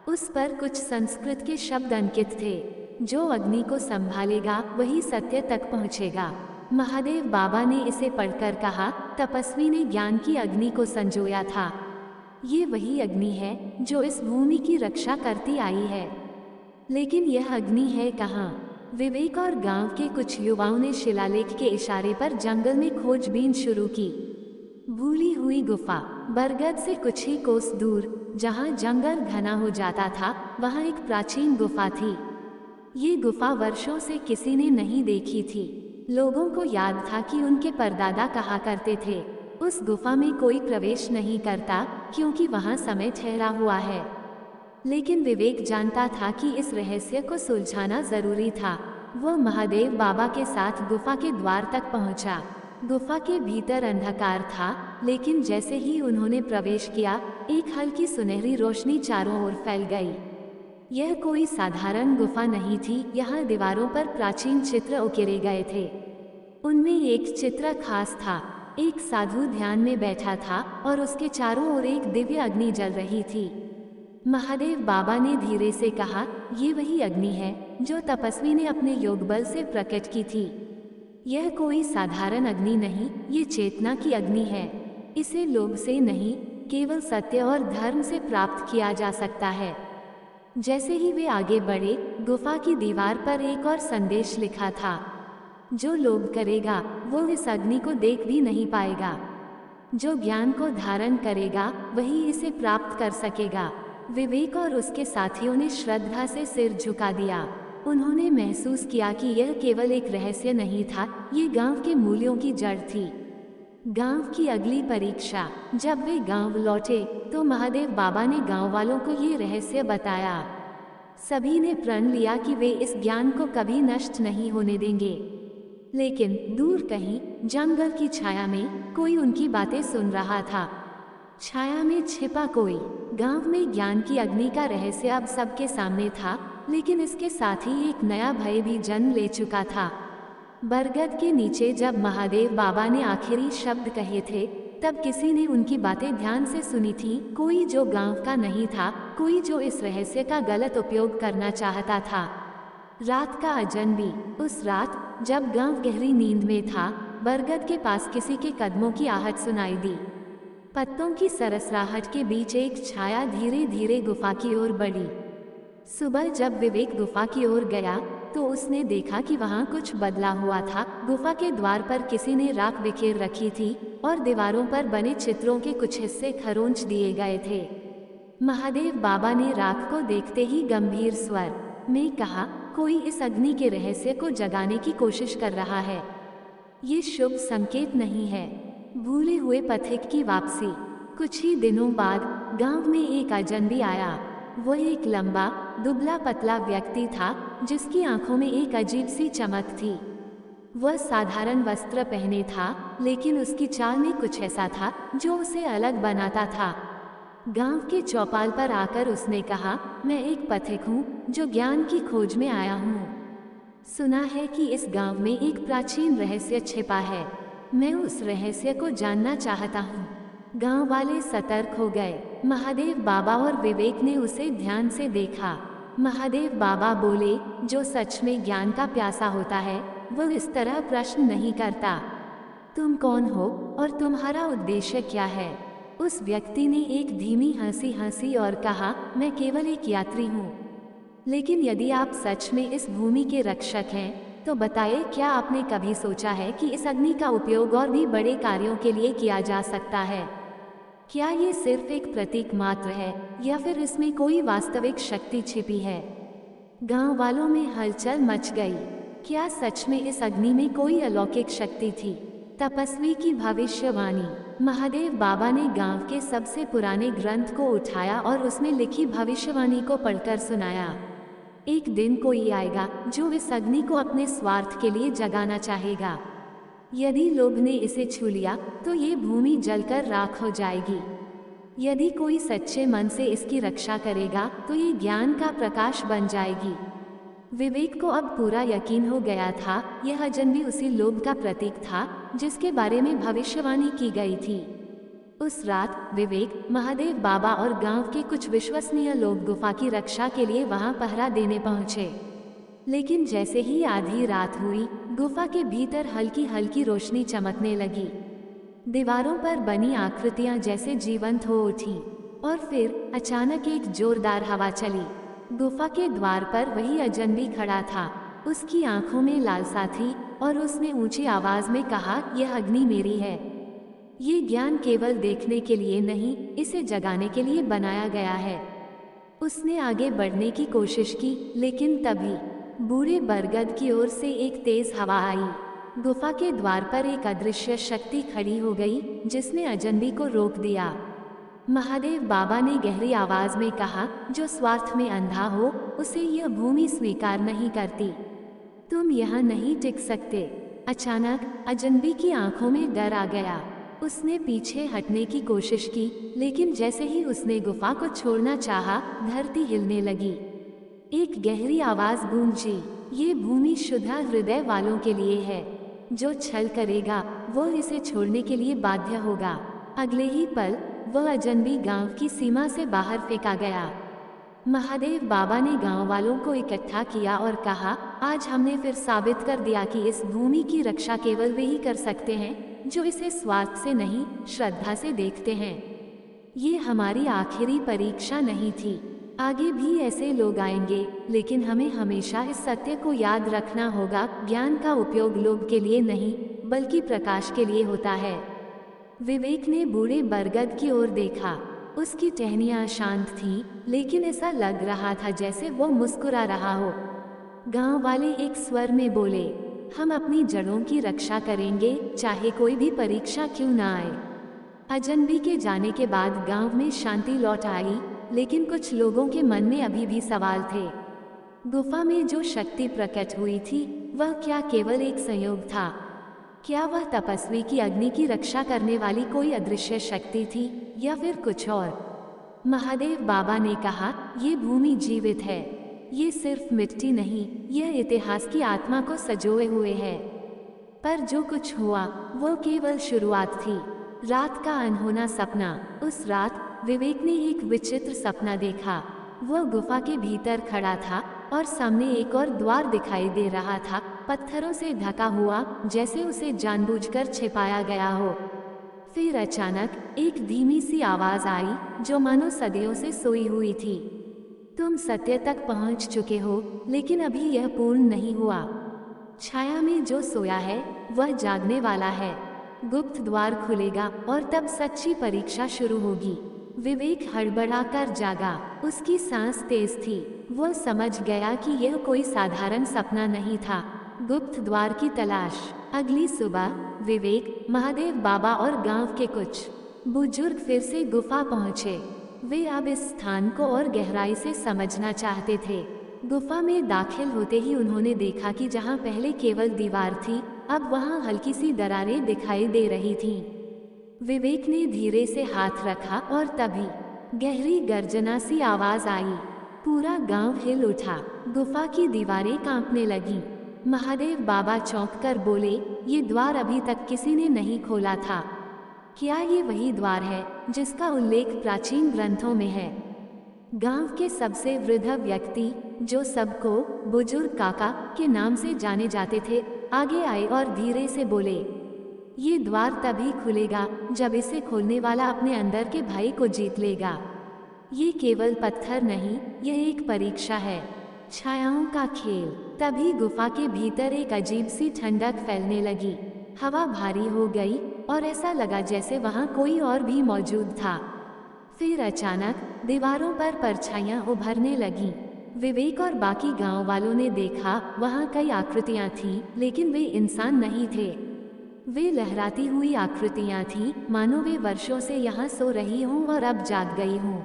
उस पर कुछ संस्कृत के शब्द अंकित थे, जो अग्नि को संभालेगा वही सत्य तक पहुंचेगा। महादेव बाबा ने इसे पढ़कर कहा, तपस्वी ने ज्ञान की अग्नि को संजोया था। ये वही अग्नि है जो इस भूमि की रक्षा करती आई है। लेकिन यह अग्नि है कहाँ? विवेक और गांव के कुछ युवाओं ने शिलालेख के इशारे पर जंगल में खोजबीन शुरू की। भूली हुई गुफा। बरगद से कुछ ही कोस दूर, जहां जंगल घना हो जाता था, वहां एक प्राचीन गुफा थी। ये गुफा वर्षों से किसी ने नहीं देखी थी। लोगों को याद था कि उनके परदादा कहा करते थे, उस गुफा में कोई प्रवेश नहीं करता क्योंकि वहां समय ठहरा हुआ है। लेकिन विवेक जानता था कि इस रहस्य को सुलझाना जरूरी था। वह महादेव बाबा के साथ गुफा के द्वार तक पहुंचा। गुफा के भीतर अंधकार था, लेकिन जैसे ही उन्होंने प्रवेश किया, एक हल्की सुनहरी रोशनी चारों ओर फैल गई। यह कोई साधारण गुफा नहीं थी। यहाँ दीवारों पर प्राचीन चित्र उकेरे गए थे। उनमें एक चित्र खास था। एक साधु ध्यान में बैठा था और उसके चारों ओर एक दिव्य अग्नि जल रही थी। महादेव बाबा ने धीरे से कहा, ये वही अग्नि है जो तपस्वी ने अपने योग बल से प्रकट की थी। यह कोई साधारण अग्नि नहीं, ये चेतना की अग्नि है। इसे लोभ से नहीं, केवल सत्य और धर्म से प्राप्त किया जा सकता है। जैसे ही वे आगे बढ़े, गुफा की दीवार पर एक और संदेश लिखा था, जो लोभ करेगा वो इस अग्नि को देख भी नहीं पाएगा। जो ज्ञान को धारण करेगा वही इसे प्राप्त कर सकेगा। विवेक और उसके साथियों ने श्रद्धा से सिर झुका दिया। उन्होंने महसूस किया कि यह केवल एक रहस्य नहीं था, ये गांव के मूल्यों की जड़ थी। गांव की अगली परीक्षा। जब वे गांव लौटे तो महादेव बाबा ने गांव वालों को ये रहस्य बताया। सभी ने प्रण लिया कि वे इस ज्ञान को कभी नष्ट नहीं होने देंगे। लेकिन दूर कहीं जंगल की छाया में कोई उनकी बातें सुन रहा था। छाया में छिपा कोई। गांव में ज्ञान की अग्नि का रहस्य अब सबके सामने था, लेकिन इसके साथ ही एक नया भय भी जन्म ले चुका था। बरगद के नीचे जब महादेव बाबा ने आखिरी शब्द कहे थे, तब किसी ने उनकी बातें ध्यान से सुनी थी। कोई जो गांव का नहीं था, कोई जो इस रहस्य का गलत उपयोग करना चाहता था। रात का अजनबी। उस रात जब गांव गहरी नींद में था, बरगद के पास किसी के कदमों की आहट सुनाई दी। पत्तों की सरसराहट के बीच एक छाया धीरे धीरे गुफा की ओर बढ़ी। सुबह जब विवेक गुफा की ओर गया तो उसने देखा कि वहां कुछ बदला हुआ था। गुफा के द्वार पर किसी ने राख बिखेर रखी थी और दीवारों पर बने चित्रों के कुछ हिस्से खरोंच दिए गए थे। महादेव बाबा ने राख को देखते ही गंभीर स्वर में कहा, कोई इस अग्नि के रहस्य को जगाने की कोशिश कर रहा है। ये शुभ संकेत नहीं है। भूले हुए पथिक की वापसी। कुछ ही दिनों बाद गांव में एक अजनबी आया। वो एक लंबा दुबला पतला व्यक्ति था, जिसकी आंखों में एक अजीब सी चमक थी। वह साधारण वस्त्र पहने था, लेकिन उसकी चाल में कुछ ऐसा था जो उसे अलग बनाता था। गांव के चौपाल पर आकर उसने कहा, मैं एक पथिक हूँ जो ज्ञान की खोज में आया हूँ। सुना है कि इस गांव में एक प्राचीन रहस्य छिपा है। मैं उस रहस्य को जानना चाहता हूँ। गांव वाले सतर्क हो गए। महादेव बाबा और विवेक ने उसे ध्यान से देखा। महादेव बाबा बोले, जो सच में ज्ञान का प्यासा होता है वो इस तरह प्रश्न नहीं करता। तुम कौन हो और तुम्हारा उद्देश्य क्या है? उस व्यक्ति ने एक धीमी हंसी हंसी और कहा, मैं केवल एक यात्री हूँ। लेकिन यदि आप सच में इस भूमि के रक्षक हैं, तो बताइए, क्या आपने कभी सोचा है कि इस अग्नि का उपयोग और भी बड़े कार्यों के लिए किया जा सकता है? क्या ये सिर्फ एक प्रतीक मात्र है या फिर इसमें कोई वास्तविक शक्ति छिपी है? गांव वालों में हलचल मच गई। क्या सच में इस अग्नि में कोई अलौकिक शक्ति थी? तपस्वी की भविष्यवाणी। महादेव बाबा ने गांव के सबसे पुराने ग्रंथ को उठाया और उसमें लिखी भविष्यवाणी को पढ़कर सुनाया। एक दिन कोई आएगा जो इस अग्नि को अपने स्वार्थ के लिए जगाना चाहेगा। यदि लोभ ने इसे छू लिया तो ये भूमि जलकर राख हो जाएगी। यदि कोई सच्चे मन से इसकी रक्षा करेगा तो ये ज्ञान का प्रकाश बन जाएगी। विवेक को अब पूरा यकीन हो गया था, यह अजनबी उसी लोभ का प्रतीक था जिसके बारे में भविष्यवाणी की गई थी। उस रात विवेक, महादेव बाबा और गांव के कुछ विश्वसनीय लोग गुफा की रक्षा के लिए वहां पहरा देने पहुंचे। लेकिन जैसे ही आधी रात हुई, गुफा के भीतर हल्की हल्की रोशनी चमकने लगी। दीवारों पर बनी आकृतियां जैसे जीवंत हो उठी और फिर अचानक एक जोरदार हवा चली। गुफा के द्वार पर वही अजनबी खड़ा था। उसकी आंखों में लालसा थी और उसने ऊंची आवाज में कहा, यह अग्नि मेरी है। ये ज्ञान केवल देखने के लिए नहीं, इसे जगाने के लिए बनाया गया है। उसने आगे बढ़ने की कोशिश की, लेकिन तभी बूढ़े बरगद की ओर से एक तेज हवा आई। गुफा के द्वार पर एक अदृश्य शक्ति खड़ी हो गई, जिसने अजनबी को रोक दिया। महादेव बाबा ने गहरी आवाज में कहा, जो स्वार्थ में अंधा हो उसे यह भूमि स्वीकार नहीं करती। तुम यहाँ नहीं टिक सकते। अचानक अजनबी की आंखों में डर आ गया। उसने पीछे हटने की कोशिश की, लेकिन जैसे ही उसने गुफा को छोड़ना चाहा, धरती हिलने लगी। एक गहरी आवाज गूंजी, ये भूमि शुद्ध हृदय वालों के लिए है। जो छल करेगा वो इसे छोड़ने के लिए बाध्य होगा। अगले ही पल वह अजनबी गांव की सीमा से बाहर फेंका गया। महादेव बाबा ने गांव वालों को इकट्ठा किया और कहा, आज हमने फिर साबित कर दिया कि इस भूमि की रक्षा केवल वे ही कर सकते हैं जो इसे स्वार्थ से नहीं, श्रद्धा से देखते हैं। ये हमारी आखिरी परीक्षा नहीं थी। आगे भी ऐसे लोग आएंगे, लेकिन हमें हमेशा इस सत्य को याद रखना होगा, ज्ञान का उपयोग लोभ के लिए नहीं, बल्कि प्रकाश के लिए होता है। विवेक ने बूढ़े बरगद की ओर देखा। उसकी टहनियाँ शांत थीं, लेकिन ऐसा लग रहा था जैसे वो मुस्कुरा रहा हो। गांव वाले एक स्वर में बोले, हम अपनी जड़ों की रक्षा करेंगे, चाहे कोई भी परीक्षा क्यों ना आए। अजनबी के जाने के बाद गांव में शांति लौट आई, लेकिन कुछ लोगों के मन में अभी भी सवाल थे। गुफा में जो शक्ति प्रकट हुई थी, वह क्या केवल एक संयोग था? क्या वह तपस्वी की अग्नि की रक्षा करने वाली कोई अदृश्य शक्ति थी, या फिर कुछ और? महादेव बाबा ने कहा, ये भूमि जीवित है। ये सिर्फ मिट्टी नहीं, यह इतिहास की आत्मा को सजोए हुए है। पर जो कुछ हुआ वो केवल शुरुआत थी। रात का अनहोना सपना। उस रात विवेक ने एक विचित्र सपना देखा। वह गुफा के भीतर खड़ा था और सामने एक और द्वार दिखाई दे रहा था, पत्थरों से ढका हुआ, जैसे उसे जानबूझकर छिपाया गया हो। फिर अचानक एक धीमी सी आवाज आई, जो मानो सदियों से सोई हुई थी। तुम सत्य तक पहुंच चुके हो, लेकिन अभी यह पूर्ण नहीं हुआ। छाया में जो सोया है वह जागने वाला है। गुप्त द्वार खुलेगा और तब सच्ची परीक्षा शुरू होगी। विवेक हड़बड़ाकर जागा। उसकी सांस तेज थी। वह समझ गया कि यह कोई साधारण सपना नहीं था। गुप्त द्वार की तलाश। अगली सुबह विवेक, महादेव बाबा और गांव के कुछ बुजुर्ग फिर से गुफा पहुंचे। वे अब इस स्थान को और गहराई से समझना चाहते थे। गुफा में दाखिल होते ही उन्होंने देखा कि जहां पहले केवल दीवार थी, अब वहां हल्की सी दरारें दिखाई दे रही थीं। विवेक ने धीरे से हाथ रखा और तभी गहरी गर्जना सी आवाज आई। पूरा गांव हिल उठा। गुफा की दीवारें कांपने लगीं। महादेव बाबा चौंक कर बोले, ये द्वार अभी तक किसी ने नहीं खोला था। क्या ये वही द्वार है जिसका उल्लेख प्राचीन ग्रंथों में है? गांव के सबसे वृद्ध व्यक्ति, जो सबको बुजुर्ग काका के नाम से जाने जाते थे, आगे आए और धीरे से बोले, ये द्वार तभी खुलेगा जब इसे खोलने वाला अपने अंदर के भाई को जीत लेगा। ये केवल पत्थर नहीं, यह एक परीक्षा है, छायाओं का खेल। तभी गुफा के भीतर एक अजीब सी ठंडक फैलने लगी। हवा भारी हो गई और ऐसा लगा जैसे वहां कोई और भी मौजूद था। फिर अचानक दीवारों पर परछाइयां उभरने लगीं। विवेक और बाकी गांव वालों ने देखा, वहां कई आकृतियां थीं, लेकिन वे इंसान नहीं थे। वे लहराती हुई आकृतियां थीं, मानो वे वर्षों से यहाँ सो रही हों और अब जाग गई हों।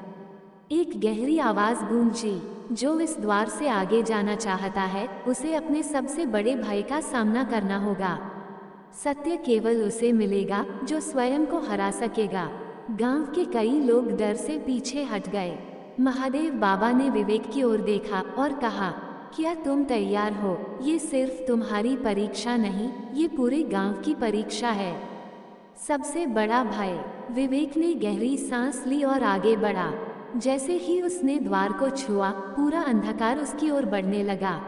एक गहरी आवाज गूंजी, जो इस द्वार से आगे जाना चाहता है, उसे अपने सबसे बड़े भाई का सामना करना होगा। सत्य केवल उसे मिलेगा जो स्वयं को हरा सकेगा। गांव के कई लोग डर से पीछे हट गए। महादेव बाबा ने विवेक की ओर देखा और कहा, क्या तुम तैयार हो? ये सिर्फ तुम्हारी परीक्षा नहीं, ये पूरे गांव की परीक्षा है। सबसे बड़ा भाई। विवेक ने गहरी सांस ली और आगे बढ़ा। जैसे ही उसने द्वार को छुआ, पूरा अंधकार उसकी ओर बढ़ने लगा।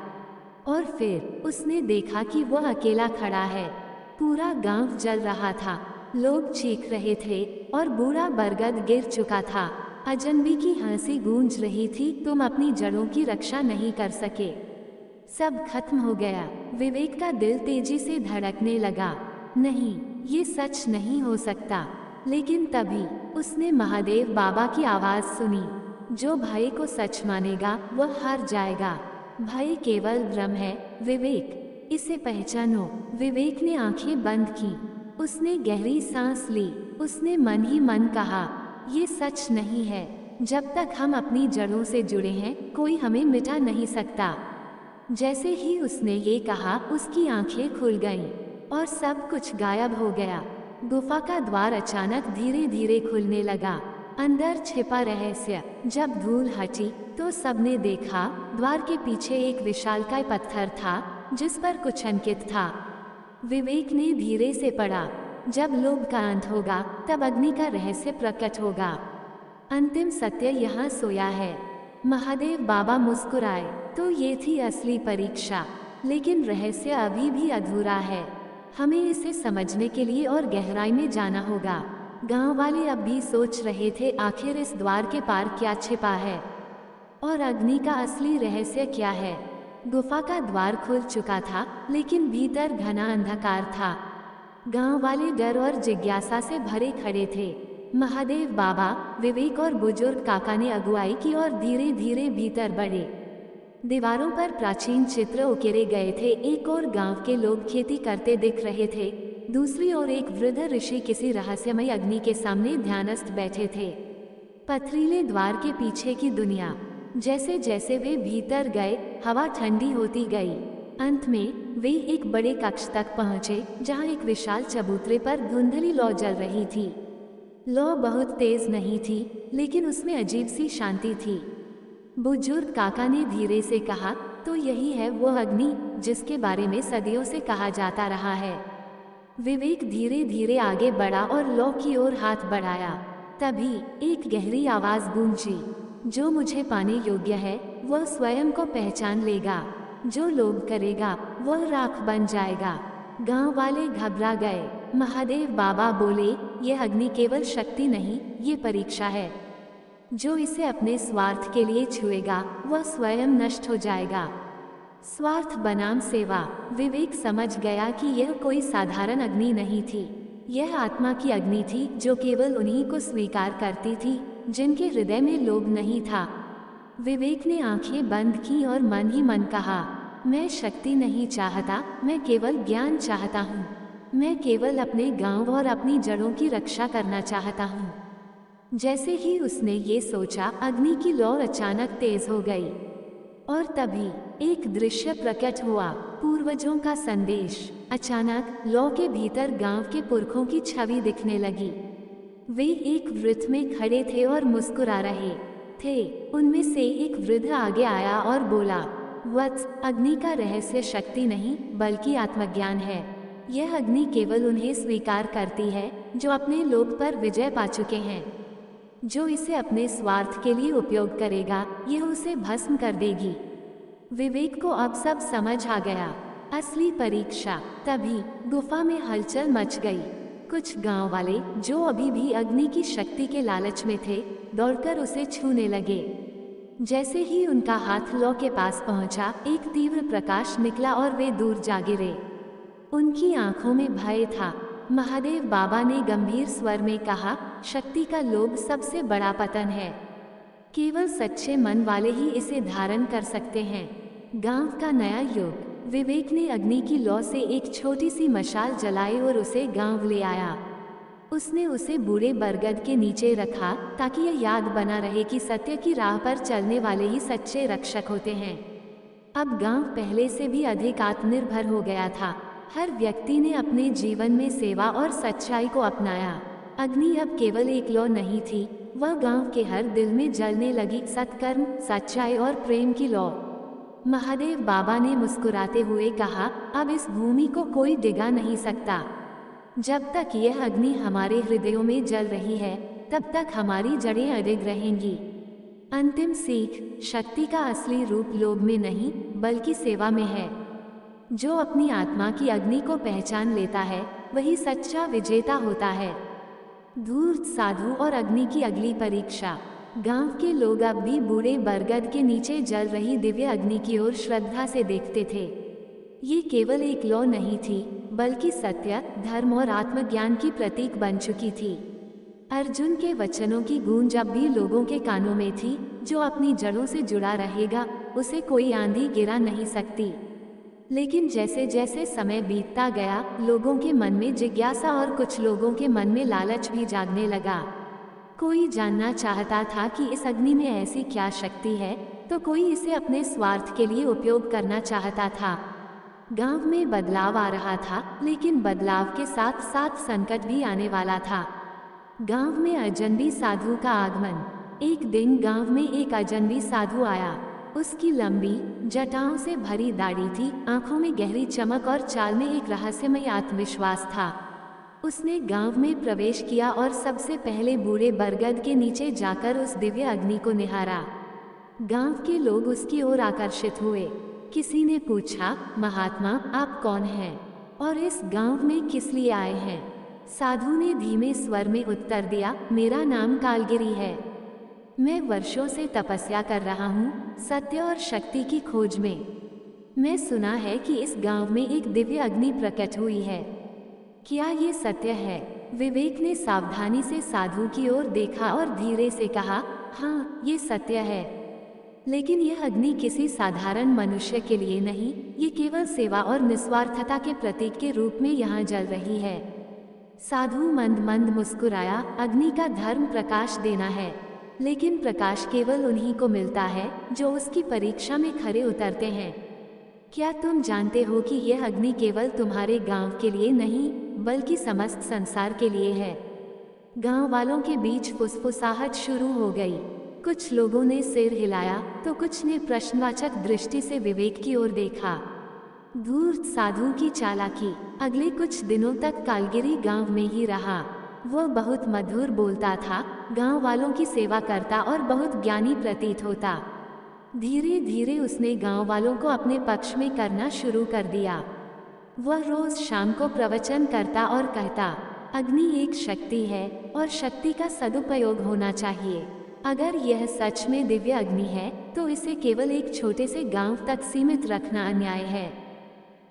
और फिर उसने देखा कि वह अकेला खड़ा है। पूरा गांव जल रहा था। लोग चीख रहे थे और बूढ़ा बरगद गिर चुका था। अजनबी की हंसी गूंज रही थी, तुम अपनी जड़ों की रक्षा नहीं कर सके। सब खत्म हो गया। विवेक का दिल तेजी से धड़कने लगा। नहीं, ये सच नहीं हो सकता। लेकिन तभी उसने महादेव बाबा की आवाज सुनी, जो भाई को सच मानेगा वह हार जाएगा। भाई केवल भ्रम है विवेक, इसे पहचानो। विवेक ने आंखें बंद की। उसने गहरी सांस ली। उसने मन ही मन कहा, ये सच नहीं है। जब तक हम अपनी जड़ों से जुड़े हैं, कोई हमें मिटा नहीं सकता। जैसे ही उसने ये कहा, उसकी आंखें खुल गईं और सब कुछ गायब हो गया। गुफा का द्वार अचानक धीरे धीरे खुलने लगा। अंदर छिपा रहस्य। जब धूल हटी तो सबने देखा, द्वार के पीछे एक विशालकाय पत्थर था, जिस पर कुछ अंकित था। विवेक ने धीरे से पढ़ा, जब लोभ का अंत होगा तब अग्नि का रहस्य प्रकट होगा। अंतिम सत्य यहाँ सोया है। महादेव बाबा मुस्कुराए, तो ये थी असली परीक्षा, लेकिन रहस्य अभी भी अधूरा है। हमें इसे समझने के लिए और गहराई में जाना होगा। गांव वाले अब भी सोच रहे थे आखिर इस द्वार के पार क्या छिपा है और अग्नि का असली रहस्य क्या है। गुफा का द्वार खुल चुका था, लेकिन भीतर घना अंधकार था। गांव वाले डर और जिज्ञासा से भरे खड़े थे। महादेव बाबा, विवेक और बुजुर्ग काका ने अगुवाई की और धीरे धीरे भीतर बढ़े। दीवारों पर प्राचीन चित्र उकेरे गए थे। एक और गांव के लोग खेती करते दिख रहे थे, दूसरी ओर एक वृद्ध ऋषि किसी रहस्यमय अग्नि के सामने ध्यानस्थ बैठे थे। पथरीले द्वार के पीछे की दुनिया। जैसे जैसे वे भीतर गए, हवा ठंडी होती गई। अंत में वे एक बड़े कक्ष तक पहुंचे, जहां एक विशाल चबूतरे पर धुंधली लौ जल रही थी। लौ बहुत तेज नहीं थी, लेकिन उसमें अजीब सी शांति थी। बुजुर्ग काका ने धीरे से कहा, तो यही है वो अग्नि जिसके बारे में सदियों से कहा जाता रहा है। विवेक धीरे धीरे आगे बढ़ा और लौ की ओर हाथ बढ़ाया। तभी एक गहरी आवाज गूंजी, जो मुझे पाने योग्य है वह स्वयं को पहचान लेगा, जो लोभ करेगा वह राख बन जाएगा। गांव वाले घबरा गए। महादेव बाबा बोले, यह अग्नि केवल शक्ति नहीं, ये परीक्षा है। जो इसे अपने स्वार्थ के लिए छुएगा वह स्वयं नष्ट हो जाएगा। स्वार्थ बनाम सेवा। विवेक समझ गया कि यह कोई साधारण अग्नि नहीं थी, यह आत्मा की अग्नि थी जो केवल उन्हीं को स्वीकार करती थी जिनके हृदय में लोभ नहीं था। विवेक ने आंखें बंद की और मन ही मन कहा, मैं शक्ति नहीं चाहता, मैं केवल ज्ञान चाहता हूँ। मैं केवल अपने गांव और अपनी जड़ों की रक्षा करना चाहता हूँ। जैसे ही उसने ये सोचा, अग्नि की लौ अचानक तेज हो गई और तभी एक दृश्य प्रकट हुआ, पूर्वजों का संदेश। अचानक लौ के भीतर गांव के पुरखों की छवि दिखने लगी। वे एक वृत्त में खड़े थे और मुस्कुरा रहे थे। उनमें से एक वृद्ध आगे आया और बोला, वत्स, अग्नि का रहस्य शक्ति नहीं बल्कि आत्मज्ञान है। यह अग्नि केवल उन्हें स्वीकार करती है जो अपने लोभ पर विजय पा चुके हैं। जो इसे अपने स्वार्थ के लिए उपयोग करेगा, यह उसे भस्म कर देगी। विवेक को अब सब समझ आ गया। असली परीक्षा। तभी गुफा में हलचल मच गई। कुछ गांव वाले जो अभी भी अग्नि की शक्ति के लालच में थे, दौड़कर उसे छूने लगे। जैसे ही उनका हाथ लौ के पास पहुंचा, एक तीव्र प्रकाश निकला और वे दूर जा गिरे। उनकी आंखों में भय था। महादेव बाबा ने गंभीर स्वर में कहा, शक्ति का लोभ सबसे बड़ा पतन है। केवल सच्चे मन वाले ही इसे धारण कर सकते हैं। गांव का नया युग। विवेक ने अग्नि की लौ से एक छोटी सी मशाल जलाई और उसे गांव ले आया। उसने उसे बूढ़े बरगद के नीचे रखा ताकि यह याद बना रहे कि सत्य की राह पर चलने वाले ही सच्चे रक्षक होते हैं। अब गांव पहले से भी अधिक आत्मनिर्भर हो गया था। हर व्यक्ति ने अपने जीवन में सेवा और सच्चाई को अपनाया। अग्नि अब केवल एक लौ नहीं थी, वह गांव के हर दिल में जलने लगी सत्कर्म, सच्चाई और प्रेम की लौ। महादेव बाबा ने मुस्कुराते हुए कहा, अब इस भूमि को कोई डिगा नहीं सकता। जब तक यह अग्नि हमारे हृदयों में जल रही है, तब तक हमारी जड़ें अडिग रहेंगी। अंतिम सीख। शक्ति का असली रूप लोभ में नहीं बल्कि सेवा में है। जो अपनी आत्मा की अग्नि को पहचान लेता है, वही सच्चा विजेता होता है। धूर्त साधु और अग्नि की अगली परीक्षा। गांव के लोग अब भी बूढ़े बरगद के नीचे जल रही दिव्य अग्नि की ओर श्रद्धा से देखते थे। ये केवल एक लौ नहीं थी, बल्कि सत्य, धर्म और आत्मज्ञान की प्रतीक बन चुकी थी। अर्जुन के वचनों की गूंज अब भी लोगों के कानों में थी, जो अपनी जड़ों से जुड़ा रहेगा, उसे कोई आंधी गिरा नहीं सकती। लेकिन जैसे जैसे समय बीतता गया, लोगों के मन में जिज्ञासा और कुछ लोगों के मन में लालच भी जागने लगा। कोई जानना चाहता था कि इस अग्नि में ऐसी क्या शक्ति है, तो कोई इसे अपने स्वार्थ के लिए उपयोग करना चाहता था। गांव में बदलाव आ रहा था, लेकिन बदलाव के साथ साथ संकट भी आने वाला था। गांव में अजनबी साधु का आगमन। एक दिन गांव में एक अजनबी साधु आया। उसकी लंबी, जटाओं से भरी दाढ़ी थी, आंखों में गहरी चमक और चाल में एक रहस्यमय आत्मविश्वास था। उसने गांव में प्रवेश किया और सबसे पहले बूढ़े बरगद के नीचे जाकर उस दिव्य अग्नि को निहारा। गांव के लोग उसकी ओर आकर्षित हुए। किसी ने पूछा, महात्मा, आप कौन हैं और इस गांव में किस लिए आए हैं? साधु ने धीमे स्वर में उत्तर दिया, मेरा नाम कालगिरी है। मैं वर्षों से तपस्या कर रहा हूँ, सत्य और शक्ति की खोज में। मैं सुना है कि इस गांव में एक दिव्य अग्नि प्रकट हुई है। क्या ये सत्य है? विवेक ने सावधानी से साधु की ओर देखा और धीरे से कहा, हाँ, ये सत्य है। लेकिन यह अग्नि किसी साधारण मनुष्य के लिए नहीं, ये केवल सेवा और निस्वार्थता के प्रतीक के रूप में यहाँ जल रही है। साधु मंद मंद मुस्कुराया, अग्नि का धर्म प्रकाश देना है, लेकिन प्रकाश केवल उन्हीं को मिलता है जो उसकी परीक्षा में खरे उतरते हैं। क्या तुम जानते हो कि यह अग्नि केवल तुम्हारे गांव के लिए नहीं, बल्कि समस्त संसार के लिए है? गांव वालों के बीच फुसफुसाहट शुरू हो गई। कुछ लोगों ने सिर हिलाया तो कुछ ने प्रश्नवाचक दृष्टि से विवेक की ओर देखा। धूर्त साधु की चालाकी। अगले कुछ दिनों तक कालगिरी गांव में ही रहा। वह बहुत मधुर बोलता था, गांव वालों की सेवा करता और बहुत ज्ञानी प्रतीत होता। धीरे धीरे उसने गांव वालों को अपने पक्ष में करना शुरू कर दिया। वह रोज शाम को प्रवचन करता और कहता, अग्नि एक शक्ति है और शक्ति का सदुपयोग होना चाहिए। अगर यह सच में दिव्य अग्नि है तो इसे केवल एक छोटे से गांव तक सीमित रखना अन्याय है।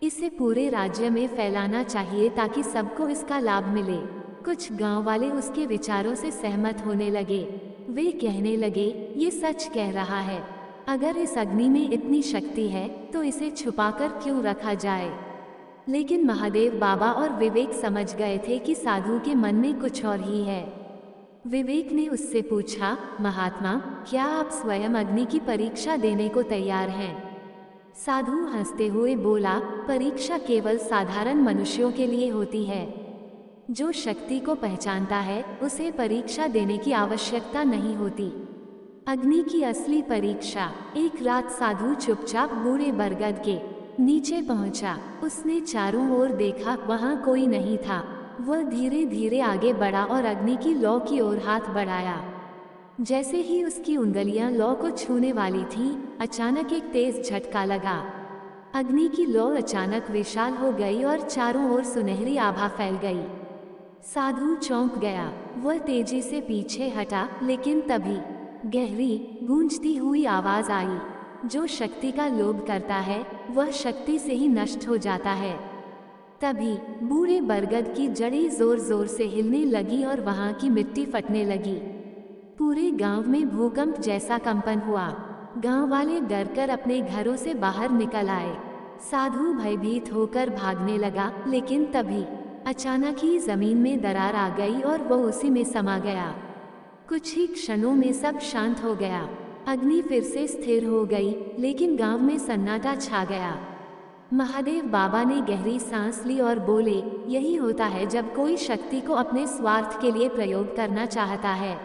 इसे पूरे राज्य में फैलाना चाहिए ताकि सबको इसका लाभ मिले। कुछ गांव वाले उसके विचारों से सहमत होने लगे। वे कहने लगे, ये सच कह रहा है। अगर इस अग्नि में इतनी शक्ति है तो इसे छुपाकर क्यों रखा जाए? लेकिन महादेव बाबा और विवेक समझ गए थे कि साधु के मन में कुछ और ही है। विवेक ने उससे पूछा, महात्मा, क्या आप स्वयं अग्नि की परीक्षा देने को तैयार हैं? साधु हंसते हुए बोला, परीक्षा केवल साधारण मनुष्यों के लिए होती है। जो शक्ति को पहचानता है उसे परीक्षा देने की आवश्यकता नहीं होती। अग्नि की असली परीक्षा। एक रात साधु चुपचाप बूढ़े बरगद के नीचे पहुंचा। उसने चारों ओर देखा, वहां कोई नहीं था। वह धीरे धीरे आगे बढ़ा और अग्नि की लौ की ओर हाथ बढ़ाया। जैसे ही उसकी उंगलियां लौ को छूने वाली थीं, अचानक एक तेज झटका लगा। अग्नि की लौ अचानक विशाल हो गई और चारों ओर सुनहरी आभा फैल गई। साधु चौंक गया। वह तेजी से पीछे हटा, लेकिन तभी गहरी गूंजती हुई आवाज आई, जो शक्ति का लोभ करता है वह शक्ति से ही नष्ट हो जाता है। तभी बूढ़े बरगद की जड़ें जोर जोर से हिलने लगी और वहां की मिट्टी फटने लगी। पूरे गांव में भूकंप जैसा कंपन हुआ। गांव वाले डरकर अपने घरों से बाहर निकल आए। साधु भयभीत होकर भागने लगा, लेकिन तभी अचानक ही जमीन में दरार आ गई और वह उसी में समा गया। कुछ ही क्षणों में सब शांत हो गया। अग्नि फिर से स्थिर हो गई, लेकिन गांव में सन्नाटा छा गया। महादेव बाबा ने गहरी सांस ली और बोले, यही होता है जब कोई शक्ति को अपने स्वार्थ के लिए प्रयोग करना चाहता है।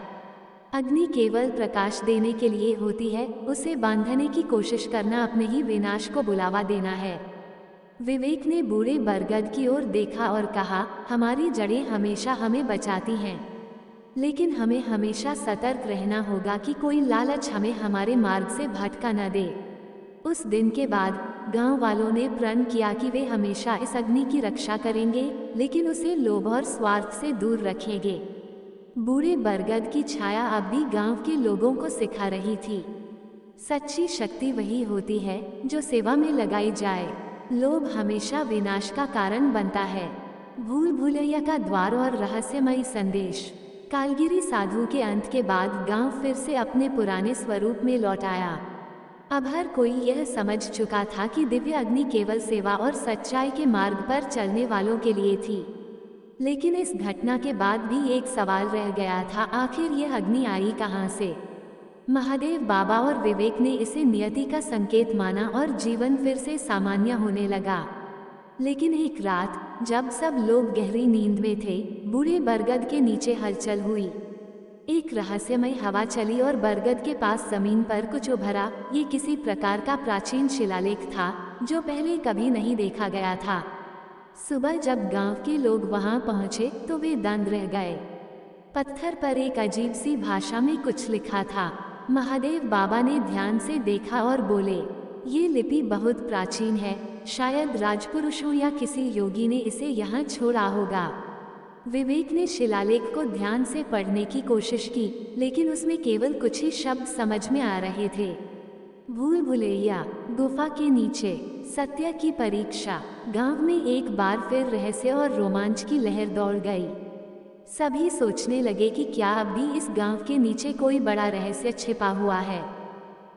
अग्नि केवल प्रकाश देने के लिए होती है, उसे बांधने की कोशिश करना अपने ही विनाश को बुलावा देना है। विवेक ने बूढ़े बरगद की ओर देखा और कहा, हमारी जड़ें हमेशा हमें बचाती हैं, लेकिन हमें हमेशा सतर्क रहना होगा कि कोई लालच हमें हमारे मार्ग से भटका न दे। उस दिन के बाद गांव वालों ने प्रण किया कि वे हमेशा इस अग्नि की रक्षा करेंगे, लेकिन उसे लोभ और स्वार्थ से दूर रखेंगे। बूढ़े बरगद की छाया अब भी गांव के लोगों को सिखा रही थी, सच्ची शक्ति वही होती है जो सेवा में लगाई जाए। लोभ हमेशा विनाश का कारण बनता है। भूल भुलैया का द्वार और रहस्यमयी संदेश। कालगिरी साधु के अंत के बाद गांव फिर से अपने पुराने स्वरूप में लौट आया। अब हर कोई यह समझ चुका था कि दिव्य अग्नि केवल सेवा और सच्चाई के मार्ग पर चलने वालों के लिए थी। लेकिन इस घटना के बाद भी एक सवाल रह गया था, आखिर यह अग्नि आई कहां से? महादेव बाबा और विवेक ने इसे नियति का संकेत माना और जीवन फिर से सामान्य होने लगा। लेकिन एक रात जब सब लोग गहरी नींद में थे, बूढ़े बरगद के नीचे हलचल हुई। एक रहस्यमय हवा चली और बरगद के पास जमीन पर कुछ उभरा। ये किसी प्रकार का प्राचीन शिलालेख था जो पहले कभी नहीं देखा गया था। सुबह जब गांव के लोग वहां पहुंचे तो वे दंग रह गए। पत्थर पर एक अजीब सी भाषा में कुछ लिखा था। महादेव बाबा ने ध्यान से देखा और बोले, ये लिपि बहुत प्राचीन है, शायद राजपुरुषों या किसी योगी ने इसे यहाँ छोड़ा होगा। विवेक ने शिलालेख को ध्यान से पढ़ने की कोशिश की, लेकिन उसमें केवल कुछ ही शब्द समझ में आ रहे थे। भूल भुलैया, गुफा के नीचे, सत्य की परीक्षा। गांव में एक बार फिर रहस्य और रोमांच की लहर दौड़ गई। सभी सोचने लगे कि क्या अब भी इस गांव के नीचे कोई बड़ा रहस्य छिपा हुआ है।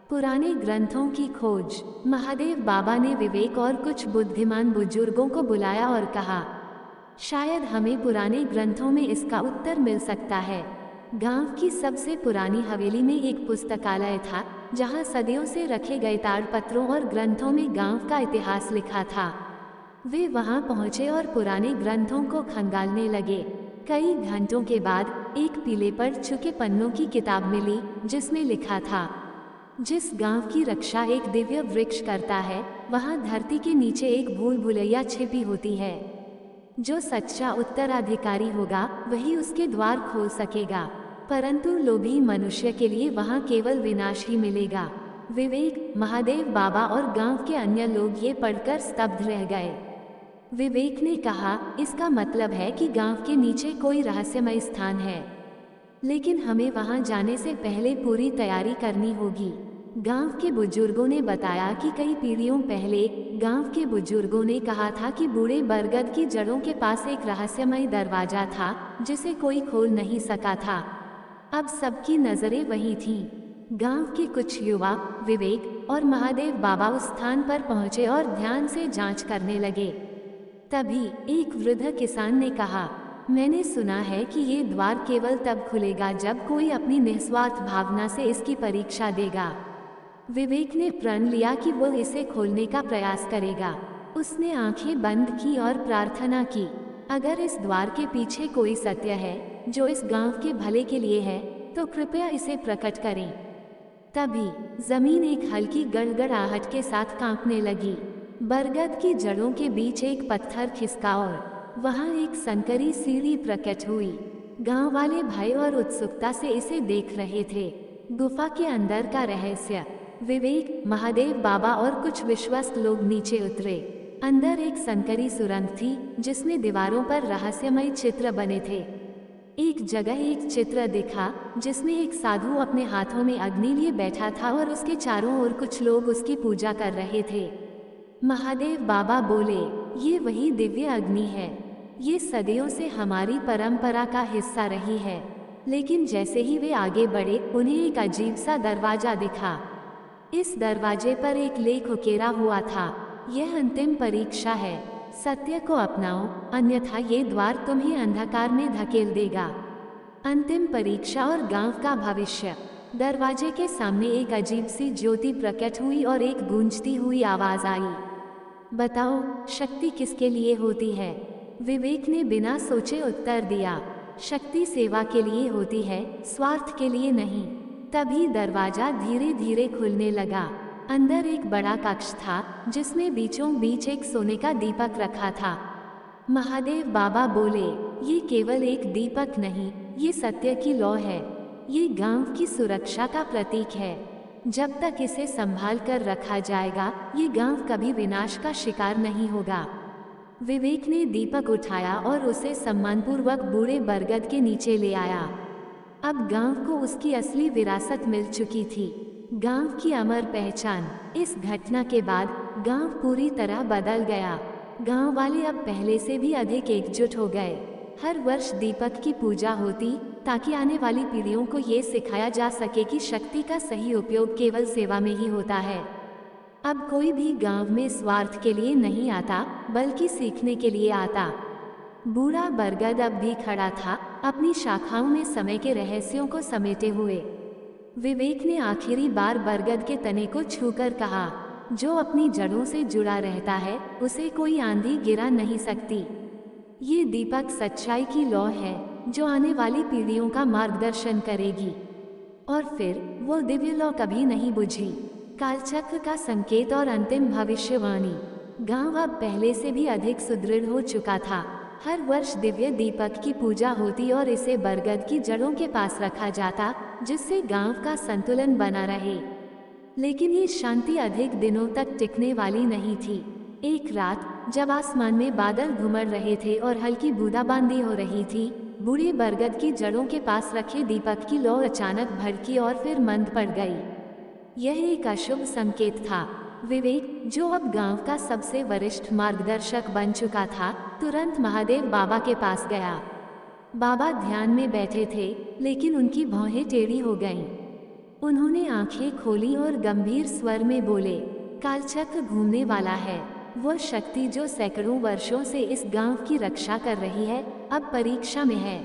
पुराने ग्रंथों की खोज। महादेव बाबा ने विवेक और कुछ बुद्धिमान बुजुर्गों को बुलाया और कहा, शायद हमें पुराने ग्रंथों में इसका उत्तर मिल सकता है। गांव की सबसे पुरानी हवेली में एक पुस्तकालय था, जहां सदियों से रखे गए ताड़पत्रों और ग्रंथों में गांव का इतिहास लिखा था। वे वहां पहुंचे और पुराने ग्रंथों को खंगालने लगे। कई घंटों के बाद एक पीले पड़ चुके पन्नों की किताब मिली, जिसमें लिखा था, जिस गांव की रक्षा एक दिव्य वृक्ष करता है, वहां धरती के नीचे एक भूल भुलैया छिपी होती है। जो सच्चा उत्तराधिकारी होगा वही उसके द्वार खोल सकेगा, परंतु लोभी मनुष्य के लिए वहां केवल विनाश ही मिलेगा। विवेक, महादेव बाबा और गांव के अन्य लोग ये पढ़कर स्तब्ध रह गए। विवेक ने कहा, इसका मतलब है कि गांव के नीचे कोई रहस्यमय स्थान है, लेकिन हमें वहां जाने से पहले पूरी तैयारी करनी होगी। गांव के बुजुर्गों ने बताया कि कई पीढ़ियों पहले गांव के बुजुर्गों ने कहा था कि बूढ़े बरगद की जड़ों के पास एक रहस्यमय दरवाजा था, जिसे कोई खोल नहीं सका था। अब सबकी नजरें वहीं थीं। गांव के कुछ युवा, विवेक और महादेव बाबा उस स्थान पर पहुंचे और ध्यान से जांच करने लगे। तभी एक वृद्ध किसान ने कहा, मैंने सुना है कि ये द्वार केवल तब खुलेगा जब कोई अपनी निस्वार्थ भावना से इसकी परीक्षा देगा। विवेक ने प्रण लिया कि वो इसे खोलने का प्रयास करेगा। उसने आंखें बंद की और प्रार्थना की, अगर इस द्वार के पीछे कोई सत्य है जो इस गांव के भले के लिए है, तो कृपया इसे प्रकट करें। तभी जमीन एक हल्की गड़गड़ाहट के साथ कांपने लगी। बरगद की जड़ों के बीच एक पत्थर खिसका और वहां एक संकरी सीढ़ी प्रकट हुई। गांव वाले भय और उत्सुकता से इसे देख रहे थे। गुफा के अंदर का रहस्य। विवेक, महादेव बाबा और कुछ विश्वस्त लोग नीचे उतरे। अंदर एक संकरी सुरंग थी, जिसमें दीवारों पर रहस्यमय चित्र बने थे। एक जगह एक चित्र दिखा, जिसमें एक साधु अपने हाथों में अग्नि लिए बैठा था और उसके चारों ओर कुछ लोग उसकी पूजा कर रहे थे। महादेव बाबा बोले, ये वही दिव्य अग्नि है। ये सदियों से हमारी परंपरा का हिस्सा रही है। लेकिन जैसे ही वे आगे बढ़े, उन्हें एक अजीब सा दरवाजा दिखा। इस दरवाजे पर एक लेख उकेरा हुआ था, यह अंतिम परीक्षा है, सत्य को अपनाओ, अन्यथा ये द्वार तुम्हें अंधकार में धकेल देगा। अंतिम परीक्षा और गांव का भविष्य। दरवाजे के सामने एक अजीब सी ज्योति प्रकट हुई और एक गूंजती हुई आवाज आई, बताओ, शक्ति किसके लिए होती है? विवेक ने बिना सोचे उत्तर दिया, शक्ति सेवा के लिए होती है, स्वार्थ के लिए नहीं। तभी दरवाजा धीरे धीरे खुलने लगा। अंदर एक बड़ा कक्ष था, जिसमें बीचों बीच एक सोने का दीपक रखा था। महादेव बाबा बोले, ये केवल एक दीपक नहीं, ये सत्य की लौ है। ये गांव की सुरक्षा का प्रतीक है। जब तक इसे संभाल कर रखा जाएगा, ये गांव कभी विनाश का शिकार नहीं होगा। विवेक ने दीपक उठाया और उसे सम्मानपूर्वक बूढ़े बरगद के नीचे ले आया। अब गांव को उसकी असली विरासत मिल चुकी थी, गांव की अमर पहचान। इस घटना के बाद गांव पूरी तरह बदल गया। गांव वाले अब पहले से भी अधिक एकजुट हो गए। हर वर्ष दीपक की पूजा होती, ताकि आने वाली पीढ़ियों को ये सिखाया जा सके कि शक्ति का सही उपयोग केवल सेवा में ही होता है। अब कोई भी गांव में स्वार्थ के लिए नहीं आता, बल्कि सीखने के लिए आता। बूढ़ा बरगद अब भी खड़ा था, अपनी शाखाओं में समय के रहस्यों को समेटे हुए। विवेक ने आखिरी बार बरगद के तने को छूकर कहा, जो अपनी जड़ों से जुड़ा रहता है, उसे कोई आंधी गिरा नहीं सकती। ये दीपक सच्चाई की लौ है, जो आने वाली पीढ़ियों का मार्गदर्शन करेगी। और फिर वो दिव्य लौ कभी नहीं बुझी। कालचक्र का संकेत और अंतिम भविष्यवाणी। गांव अब पहले से भी अधिक सुदृढ़ हो चुका था। हर वर्ष दिव्य दीपक की पूजा होती और इसे बरगद की जड़ों के पास रखा जाता, जिससे गांव का संतुलन बना रहे। लेकिन ये शांति अधिक दिनों तक टिकने वाली नहीं थी। एक रात जब आसमान में बादल घुमड़ रहे थे और हल्की बूंदाबांदी हो रही थी, बूढ़े बरगद की जड़ों के पास रखे दीपक की लौ अचानक भड़की और फिर मंद पड़ गई। यह एक अशुभ संकेत था। विवेक, जो अब गांव का सबसे वरिष्ठ मार्गदर्शक बन चुका था, तुरंत महादेव बाबा के पास गया। बाबा ध्यान में बैठे थे, लेकिन उनकी भौहें टेढ़ी हो गईं। उन्होंने आंखें खोली और गंभीर स्वर में बोले, कालचक्र घूमने वाला है। वह शक्ति जो सैकड़ों वर्षों से इस गांव की रक्षा कर रही है, अब परीक्षा में है।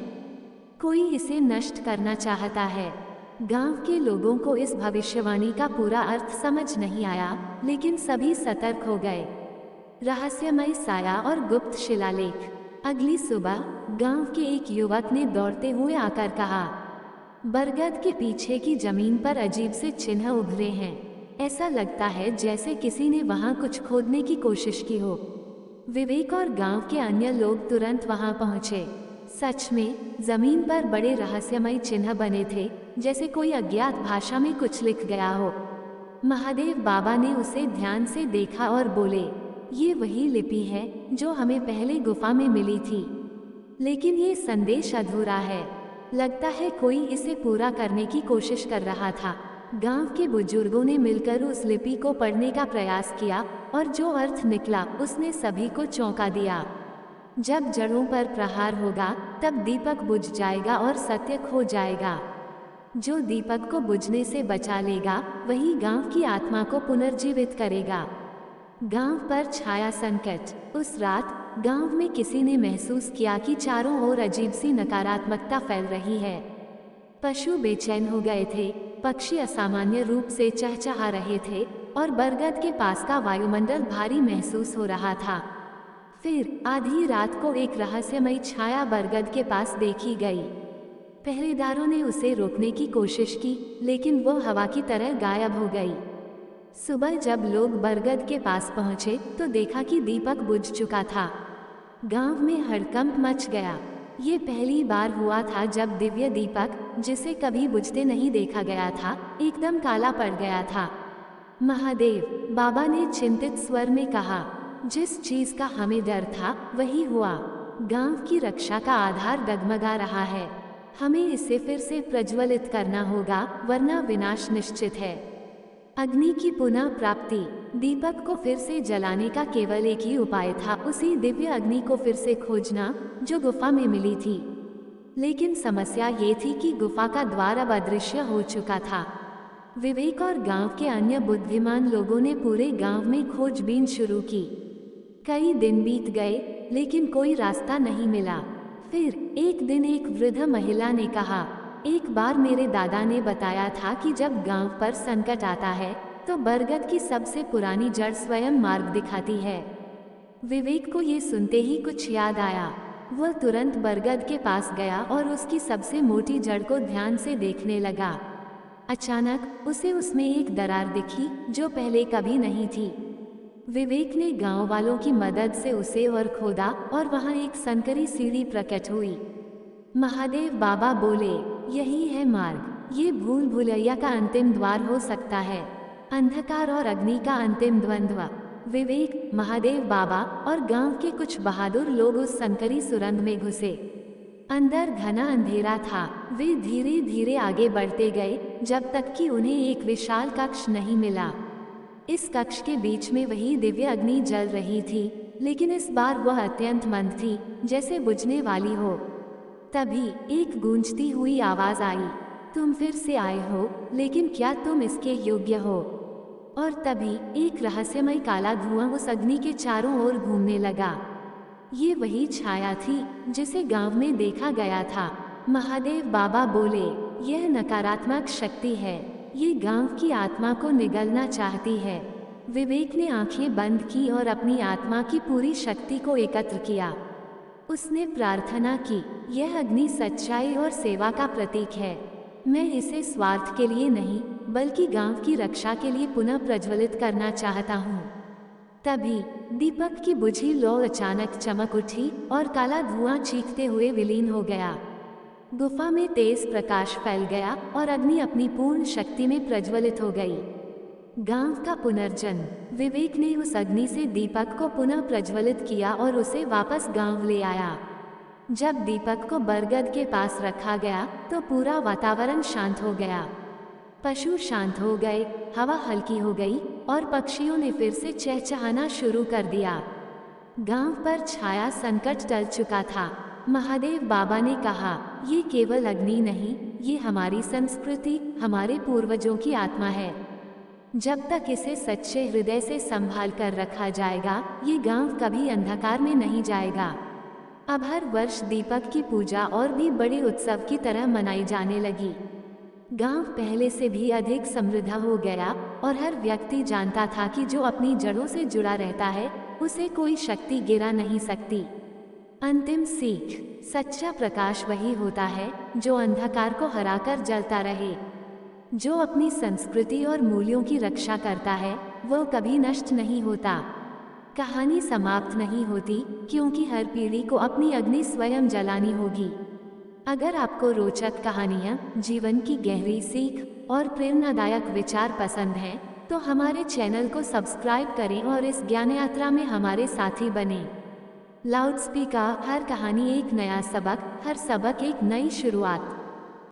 कोई इसे नष्ट करना चाहता है। गांव के लोगों को इस भविष्यवाणी का पूरा अर्थ समझ नहीं आया, लेकिन सभी सतर्क हो गए। रहस्यमय साया और गुप्त शिलालेख। अगली सुबह गांव के एक युवक ने दौड़ते हुए आकर कहा, बरगद के पीछे की जमीन पर अजीब से चिन्ह उभरे हैं। ऐसा लगता है जैसे किसी ने वहां कुछ खोदने की कोशिश की हो। विवेक और गांव के अन्य लोग तुरंत वहां पहुंचे। सच में जमीन पर बड़े रहस्यमय चिन्ह बने थे, जैसे कोई अज्ञात भाषा में कुछ लिख गया हो। महादेव बाबा ने उसे ध्यान से देखा और बोले, ये वही लिपि है जो हमें पहले गुफा में मिली थी, लेकिन ये संदेश अधूरा है। लगता है कोई इसे पूरा करने की कोशिश कर रहा था। गांव के बुजुर्गों ने मिलकर उस लिपि को पढ़ने का प्रयास किया और जो अर्थ निकला उसने सभी को चौंका दिया। जब जड़ों पर प्रहार होगा तब दीपक बुझ जाएगा और सत्य खो जाएगा। जो दीपक को बुझने से बचा लेगा वही गांव की आत्मा को पुनर्जीवित करेगा। गांव पर छाया संकट। उस रात गांव में किसी ने महसूस किया कि चारों ओर अजीब सी नकारात्मकता फैल रही है। पशु बेचैन हो गए थे, पक्षी असामान्य रूप से चहचहा रहे थे और बरगद के पास का वायुमंडल भारी महसूस हो रहा था। फिर आधी रात को एक रहस्यमय छाया बरगद के पास देखी गई। पहरेदारों ने उसे रोकने की कोशिश की, लेकिन वो हवा की तरह गायब हो गई। सुबह जब लोग बरगद के पास पहुंचे तो देखा कि दीपक बुझ चुका था। गांव में हड़कंप मच गया। ये पहली बार हुआ था जब दिव्य दीपक, जिसे कभी बुझते नहीं देखा गया था, एकदम काला पड़ गया था। महादेव बाबा ने चिंतित स्वर में कहा, जिस चीज का हमें डर था वही हुआ। गांव की रक्षा का आधार डगमगा रहा है। हमें इसे फिर से प्रज्वलित करना होगा, वरना विनाश निश्चित है। अग्नि की पुनः प्राप्ति। दीपक को फिर से जलाने का केवल एक ही उपाय था, उसी दिव्य अग्नि को फिर से खोजना जो गुफा में मिली थी। लेकिन समस्या ये थी कि गुफा का द्वार अब अदृश्य हो चुका था। विवेक और गांव के अन्य बुद्धिमान लोगों ने पूरे गांव में खोजबीन शुरू की। कई दिन बीत गए, लेकिन कोई रास्ता नहीं मिला। फिर एक दिन एक वृद्ध महिला ने कहा, एक बार मेरे दादा ने बताया था कि जब गांव पर संकट आता है तो बरगद की सबसे पुरानी जड़ स्वयं मार्ग दिखाती है। विवेक को ये सुनते ही कुछ याद आया। वह तुरंत बरगद के पास गया और उसकी सबसे मोटी जड़ को ध्यान से देखने लगा। अचानक उसे उसमें एक दरार दिखी जो पहले कभी नहीं थी। विवेक ने गांव वालों की मदद से उसे और खोदा और वहां एक संकरी सीढ़ी प्रकट हुई। महादेव बाबा बोले, यही है मार्ग। ये भूल भुलैया का अंतिम द्वार हो सकता है, अंधकार और अग्नि का अंतिम द्वंद्व। विवेक, महादेव बाबा और गांव के कुछ बहादुर लोग उस संकरी सुरंग में घुसे। अंदर घना अंधेरा था। वे धीरे धीरे आगे बढ़ते गए जब तक कि उन्हें एक विशाल कक्ष नहीं मिला। इस कक्ष के बीच में वही दिव्य अग्नि जल रही थी, लेकिन इस बार वह अत्यंत मंद थी, जैसे बुझने वाली हो। तभी एक गूंजती हुई आवाज आई, तुम फिर से आए हो, लेकिन क्या तुम इसके योग्य हो? और तभी एक रहस्यमय काला धुआं उस अग्नि के चारों ओर घूमने लगा। ये वही छाया थी जिसे गांव में देखा गया था। महादेव बाबा बोले, यह नकारात्मक शक्ति है। ये गांव की आत्मा को निगलना चाहती है। विवेक ने आंखें बंद की और अपनी आत्मा की पूरी शक्ति को एकत्र किया। उसने प्रार्थना की, यह अग्नि सच्चाई और सेवा का प्रतीक है। मैं इसे स्वार्थ के लिए नहीं, बल्कि गांव की रक्षा के लिए पुनः प्रज्वलित करना चाहता हूँ। तभी दीपक की बुझी लौ अचानक चमक उठी और काला धुआं चीखते हुए विलीन हो गया। गुफा में तेज प्रकाश फैल गया और अग्नि अपनी पूर्ण शक्ति में प्रज्वलित हो गई। गांव का पुनर्जन्म। विवेक ने उस अग्नि से दीपक को पुनः प्रज्वलित किया और उसे वापस गांव ले आया। जब दीपक को बरगद के पास रखा गया तो पूरा वातावरण शांत हो गया। पशु शांत हो गए, हवा हल्की हो गई और पक्षियों ने फिर से चहचहाना शुरू कर दिया। गांव पर छाया संकट टल चुका था। महादेव बाबा ने कहा, ये केवल अग्नि नहीं, ये हमारी संस्कृति, हमारे पूर्वजों की आत्मा है। जब तक इसे सच्चे हृदय से संभाल कर रखा जाएगा, ये गांव कभी अंधकार में नहीं जाएगा। अब हर वर्ष दीपक की पूजा और भी बड़े उत्सव की तरह मनाई जाने लगी। गांव पहले से भी अधिक समृद्ध हो गया और हर व्यक्ति जानता था कि जो अपनी जड़ों से जुड़ा रहता है, उसे कोई शक्ति गिरा नहीं सकती। अंतिम सीख। सच्चा प्रकाश वही होता है जो अंधकार को हराकर जलता रहे। जो अपनी संस्कृति और मूल्यों की रक्षा करता है, वह कभी नष्ट नहीं होता। कहानी समाप्त नहीं होती, क्योंकि हर पीढ़ी को अपनी अग्नि स्वयं जलानी होगी। अगर आपको रोचक कहानियाँ, जीवन की गहरी सीख और प्रेरणादायक विचार पसंद हैं, तो हमारे चैनल को सब्सक्राइब करें और इस ज्ञान यात्रा में हमारे साथी बनें। लाउडस्पीकर, हर कहानी एक नया सबक, हर सबक एक नई शुरुआत।